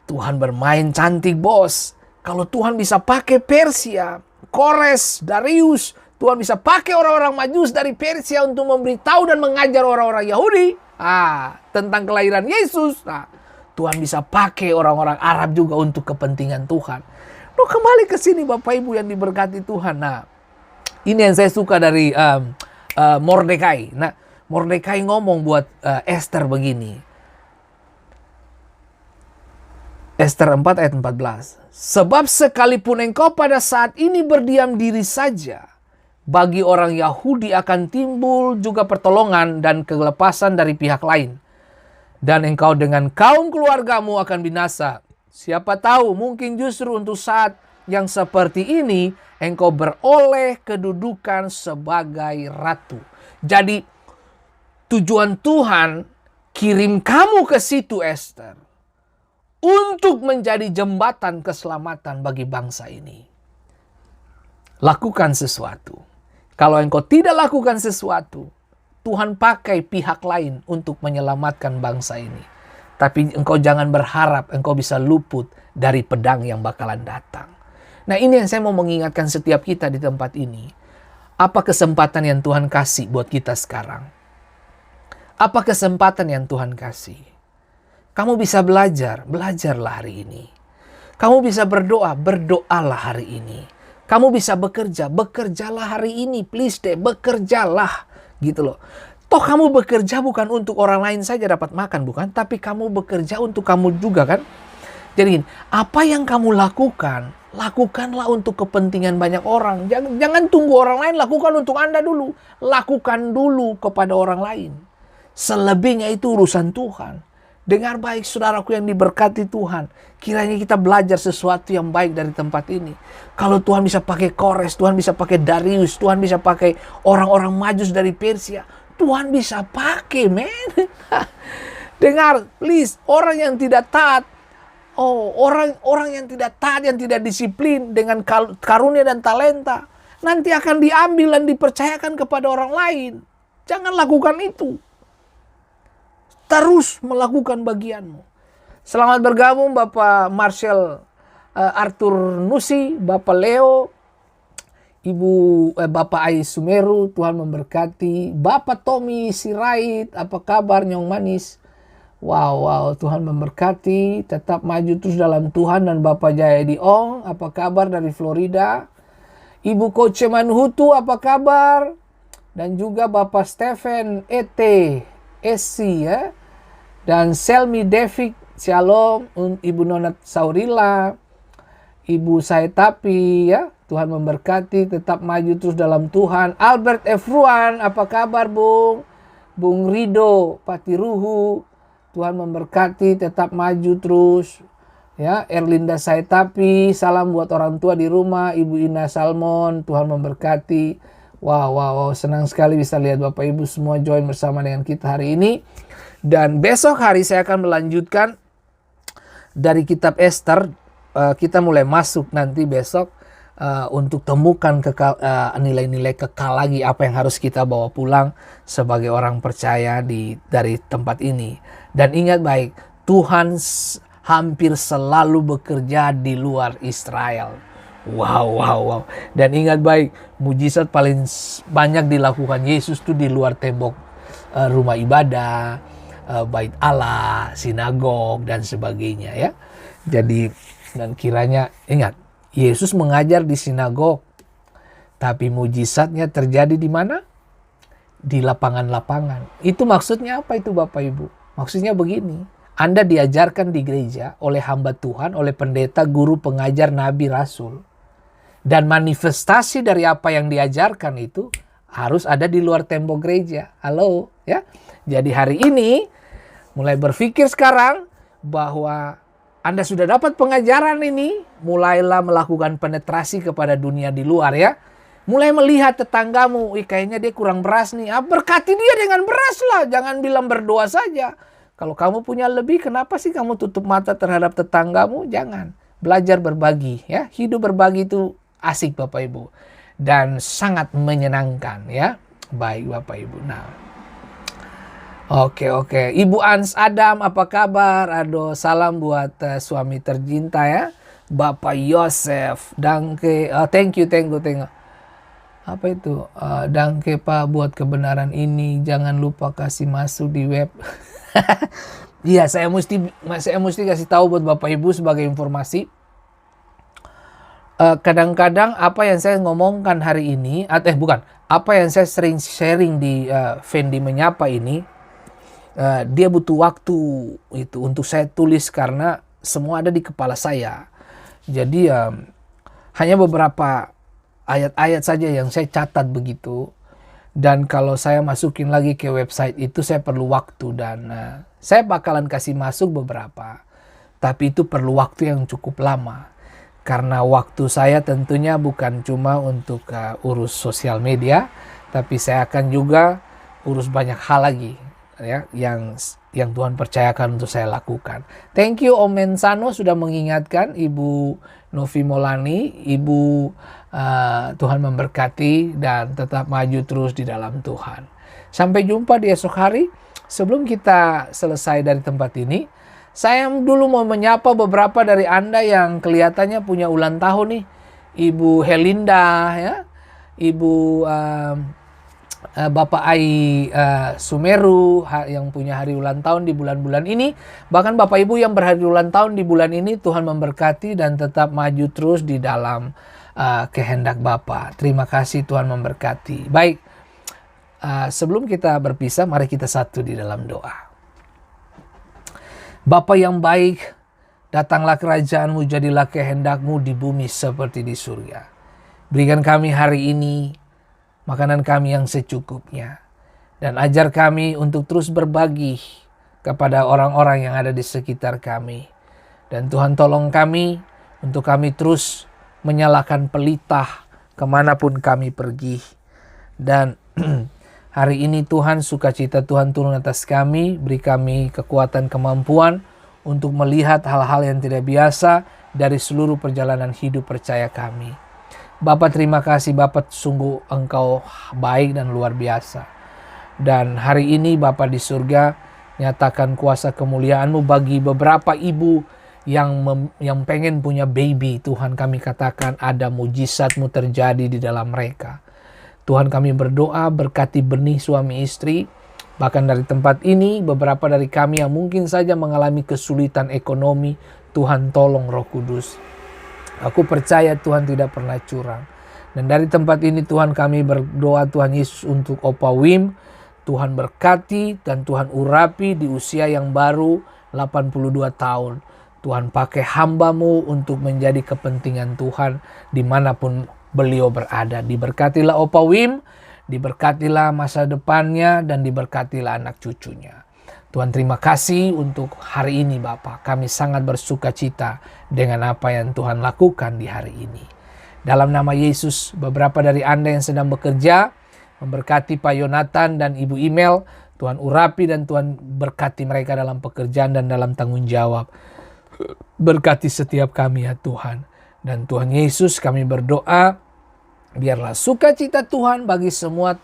Tuhan bermain cantik bos. Kalau Tuhan bisa pakai Persia, Kores, Darius, Tuhan bisa pakai orang-orang Majus dari Persia untuk memberitahu dan mengajar orang-orang Yahudi tentang kelahiran Yesus. Nah, Tuhan bisa pakai orang-orang Arab juga untuk kepentingan Tuhan. Loh, kembali ke sini Bapak Ibu yang diberkati Tuhan. Nah, ini yang saya suka dari Mordekai. Nah, Mordekai ngomong buat Esther begini. Esther 4 ayat 14. Sebab sekalipun engkau pada saat ini berdiam diri saja, bagi orang Yahudi akan timbul juga pertolongan dan kelepasan dari pihak lain. Dan engkau dengan kaum keluargamu akan binasa. Siapa tahu mungkin justru untuk saat yang seperti ini engkau beroleh kedudukan sebagai ratu. Jadi tujuan Tuhan kirim kamu ke situ Esther untuk menjadi jembatan keselamatan bagi bangsa ini. Lakukan sesuatu. Kalau engkau tidak lakukan sesuatu, Tuhan pakai pihak lain untuk menyelamatkan bangsa ini. Tapi engkau jangan berharap engkau bisa luput dari pedang yang bakalan datang. Nah, ini yang saya mau mengingatkan setiap kita di tempat ini. Apa kesempatan yang Tuhan kasih buat kita sekarang? Apa kesempatan yang Tuhan kasih? Kamu bisa belajarlah hari ini. Kamu bisa berdoa, berdoalah hari ini. Kamu bisa bekerja, bekerjalah hari ini. Please deh, bekerjalah. Gitu loh. Toh kamu bekerja bukan untuk orang lain saja dapat makan, bukan? Tapi kamu bekerja untuk kamu juga, kan? Jadi apa yang kamu lakukan, lakukanlah untuk kepentingan banyak orang. Jangan tunggu orang lain, lakukan untuk Anda dulu. Lakukan dulu kepada orang lain. Selebihnya itu urusan Tuhan. Dengar baik saudaraku yang diberkati Tuhan. Kiranya kita belajar sesuatu yang baik dari tempat ini. Kalau Tuhan bisa pakai Kores, Tuhan bisa pakai Darius, Tuhan bisa pakai orang-orang Majus dari Persia. Tuhan bisa pakai, men. Dengar, please, orang yang tidak taat. Orang yang tidak taat, yang tidak disiplin dengan karunia dan talenta. Nanti akan diambil dan dipercayakan kepada orang lain. Jangan lakukan itu. Terus melakukan bagianmu. Selamat bergabung Bapak Marcel Arthur Nusi, Bapak Leo, Bapak Ais Sumeru, Tuhan memberkati. Bapak Tommy Sirait, apa kabar Nyong Manis? Wow, Tuhan memberkati. Tetap maju terus dalam Tuhan. Dan Bapak Jayadi Ong, apa kabar dari Florida? Ibu Koce Manhutu, apa kabar? Dan juga Bapak Stephen Essi ya. Dan Selmi Devik, Shalom. Ibu Nonat Saurila, Ibu Saetapi ya. Tuhan memberkati, tetap maju terus dalam Tuhan. Albert Efruan, apa kabar Bung? Bung Rido Patiruhu, Tuhan memberkati, tetap maju terus. Ya, Erlinda Saetapi, salam buat orang tua di rumah. Ibu Ina Salmon, Tuhan memberkati. Wow, senang sekali bisa lihat Bapak Ibu semua join bersama dengan kita hari ini. Dan besok hari saya akan melanjutkan dari kitab Ester. Kita mulai masuk nanti besok untuk temukan nilai-nilai kekal lagi, apa yang harus kita bawa pulang sebagai orang percaya dari tempat ini. Dan ingat baik, Tuhan hampir selalu bekerja di luar Israel. Wow. Dan ingat baik, mujizat paling banyak dilakukan Yesus itu di luar tembok rumah ibadah, bait Allah, sinagog dan sebagainya ya. Jadi dan kiranya ingat, Yesus mengajar di sinagog, tapi mujizatnya terjadi di mana? Di lapangan-lapangan. Itu maksudnya apa itu Bapak Ibu? Maksudnya begini, Anda diajarkan di gereja oleh hamba Tuhan, oleh pendeta, guru, pengajar, nabi, rasul. Dan manifestasi dari apa yang diajarkan itu harus ada di luar tembok gereja. Halo, ya. Jadi hari ini mulai berpikir sekarang bahwa Anda sudah dapat pengajaran ini, mulailah melakukan penetrasi kepada dunia di luar ya. Mulai melihat tetanggamu, kayaknya dia kurang beras nih. Berkati dia dengan beras lah, jangan bilang berdoa saja. Kalau kamu punya lebih, kenapa sih kamu tutup mata terhadap tetanggamu? Jangan. Belajar berbagi ya. Hidup berbagi itu asik Bapak Ibu. Dan sangat menyenangkan ya. Baik Bapak Ibu. Nah. Oke. Ibu Ans Adam, apa kabar? Aduh, salam buat suami tercinta ya. Bapak Yosef, dangke, thank you. Apa itu? Dangke Pak buat kebenaran ini. Jangan lupa kasih masuk di web. Iya, saya mesti kasih tahu buat Bapak Ibu sebagai informasi. Kadang-kadang apa yang saya ngomongkan hari ini, apa yang saya sering sharing di Fendi Menyapa ini, dia butuh waktu itu untuk saya tulis karena semua ada di kepala saya. Jadi hanya beberapa ayat-ayat saja yang saya catat begitu. Dan kalau saya masukin lagi ke website itu saya perlu waktu dan saya bakalan kasih masuk beberapa. Tapi itu perlu waktu yang cukup lama. Karena waktu saya tentunya bukan cuma untuk urus sosial media, tapi saya akan juga urus banyak hal lagi ya yang Tuhan percayakan untuk saya lakukan. Thank you Om Mensano sudah mengingatkan, Ibu Novi Molani, Ibu Tuhan memberkati dan tetap maju terus di dalam Tuhan. Sampai jumpa di esok hari. Sebelum kita selesai dari tempat ini, saya dulu mau menyapa beberapa dari Anda yang kelihatannya punya ulang tahun nih. Ibu Helinda ya, Ibu Bapak Ai Sumeru yang punya hari ulang tahun di bulan-bulan ini. Bahkan Bapak Ibu yang berhari ulang tahun di bulan ini, Tuhan memberkati dan tetap maju terus di dalam kehendak Bapa. Terima kasih, Tuhan memberkati. Baik, sebelum kita berpisah, mari kita satu di dalam doa. Bapa yang baik, datanglah kerajaan-Mu, jadilah kehendak-Mu di bumi seperti di surga. Berikan kami hari ini makanan kami yang secukupnya. Dan ajar kami untuk terus berbagi kepada orang-orang yang ada di sekitar kami. Dan Tuhan tolong kami untuk kami terus menyalakan pelita kemanapun kami pergi. Dan hari ini Tuhan, sukacita Tuhan turun atas kami, beri kami kekuatan kemampuan untuk melihat hal-hal yang tidak biasa dari seluruh perjalanan hidup percaya kami. Bapa, terima kasih Bapa, sungguh Engkau baik dan luar biasa. Dan hari ini Bapa di surga, nyatakan kuasa kemuliaan-Mu bagi beberapa ibu yang pengen punya baby. Tuhan, kami katakan ada mujizat-Mu terjadi di dalam mereka. Tuhan, kami berdoa berkati benih suami istri. Bahkan dari tempat ini beberapa dari kami yang mungkin saja mengalami kesulitan ekonomi, Tuhan tolong Roh Kudus. Aku percaya Tuhan tidak pernah curang. Dan dari tempat ini Tuhan kami berdoa Tuhan Yesus untuk Opa Wim. Tuhan berkati dan Tuhan urapi di usia yang baru 82 tahun. Tuhan pakai hamba-Mu untuk menjadi kepentingan Tuhan dimanapun beliau berada. Diberkatilah Opa Wim, diberkatilah masa depannya, dan diberkatilah anak cucunya. Tuhan, terima kasih untuk hari ini Bapa. Kami sangat bersuka cita dengan apa yang Tuhan lakukan di hari ini. Dalam nama Yesus, beberapa dari Anda yang sedang bekerja, memberkati Pak Yonatan dan Ibu Imel, Tuhan urapi dan Tuhan berkati mereka dalam pekerjaan dan dalam tanggung jawab. Berkati setiap kami ya Tuhan. Dan Tuhan Yesus, kami berdoa, biarlah sukacita Tuhan bagi semua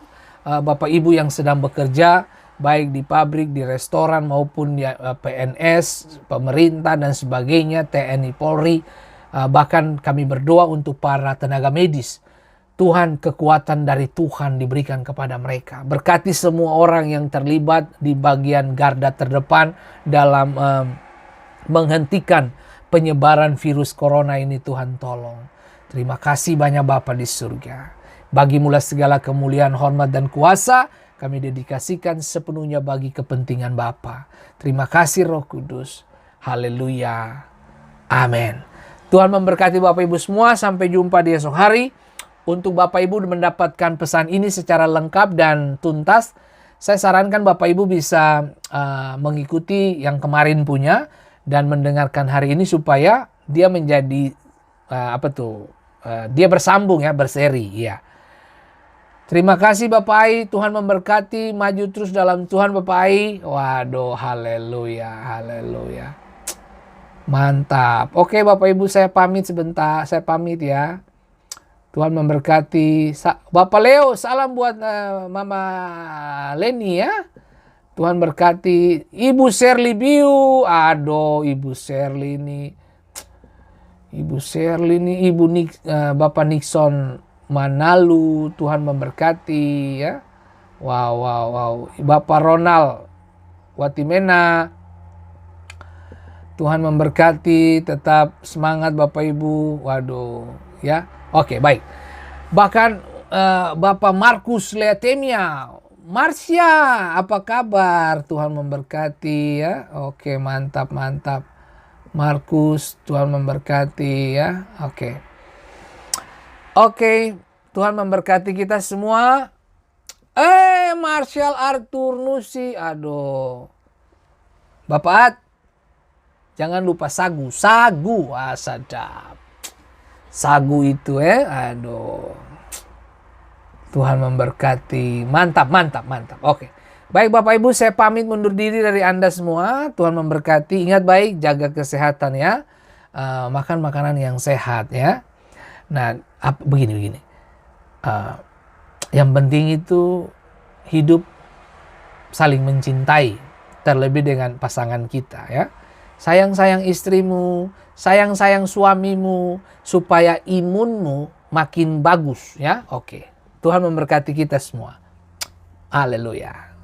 Bapak Ibu yang sedang bekerja, baik di pabrik, di restoran, maupun di PNS, pemerintah dan sebagainya, TNI, Polri. Bahkan kami berdoa untuk para tenaga medis. Tuhan, kekuatan dari Tuhan diberikan kepada mereka. Berkati semua orang yang terlibat di bagian garda terdepan dalam menghentikan penyebaran virus corona ini. Tuhan tolong. Terima kasih banyak Bapa di surga. Bagimulah segala kemuliaan, hormat dan kuasa kami dedikasikan sepenuhnya bagi kepentingan Bapa. Terima kasih Roh Kudus. Haleluya. Amin. Tuhan memberkati Bapak Ibu semua. Sampai jumpa di esok hari. Untuk Bapak Ibu mendapatkan pesan ini secara lengkap dan tuntas, saya sarankan Bapak Ibu bisa mengikuti yang kemarin punya dan mendengarkan hari ini supaya dia menjadi dia bersambung ya, berseri ya. Terima kasih Bapak Ai, Tuhan memberkati, maju terus dalam Tuhan Bapak Ai. Waduh, haleluya, haleluya. Mantap. Oke Bapak Ibu, saya pamit sebentar, saya pamit ya. Tuhan memberkati. Bapak Leo, salam buat Mama Leni ya. Tuhan berkati. Ibu Shirley Biu, aduh Ibu Shirley ini. Bapak Nixon Manalu, Tuhan memberkati ya. Wow. Bapak Ronald Watimena, Tuhan memberkati, tetap semangat Bapak Ibu. Waduh ya. Oke, baik. Bahkan Bapak Markus Leatemia, Marsha, apa kabar? Tuhan memberkati ya. Oke, mantap. Markus, Tuhan memberkati ya. Oke, Tuhan memberkati kita semua. Marshall Arthur Nusi, aduh. Bapak, jangan lupa sagu, sadap. Sagu itu aduh. Tuhan memberkati, mantap. Oke. Baik Bapak Ibu, saya pamit mundur diri dari Anda semua. Tuhan memberkati, ingat baik, jaga kesehatan ya. Makan makanan yang sehat ya. Nah, begini. Yang penting itu hidup saling mencintai, terlebih dengan pasangan kita ya. Sayang istrimu, sayang suamimu, supaya imunmu makin bagus ya. Oke. Tuhan memberkati kita semua. Haleluya.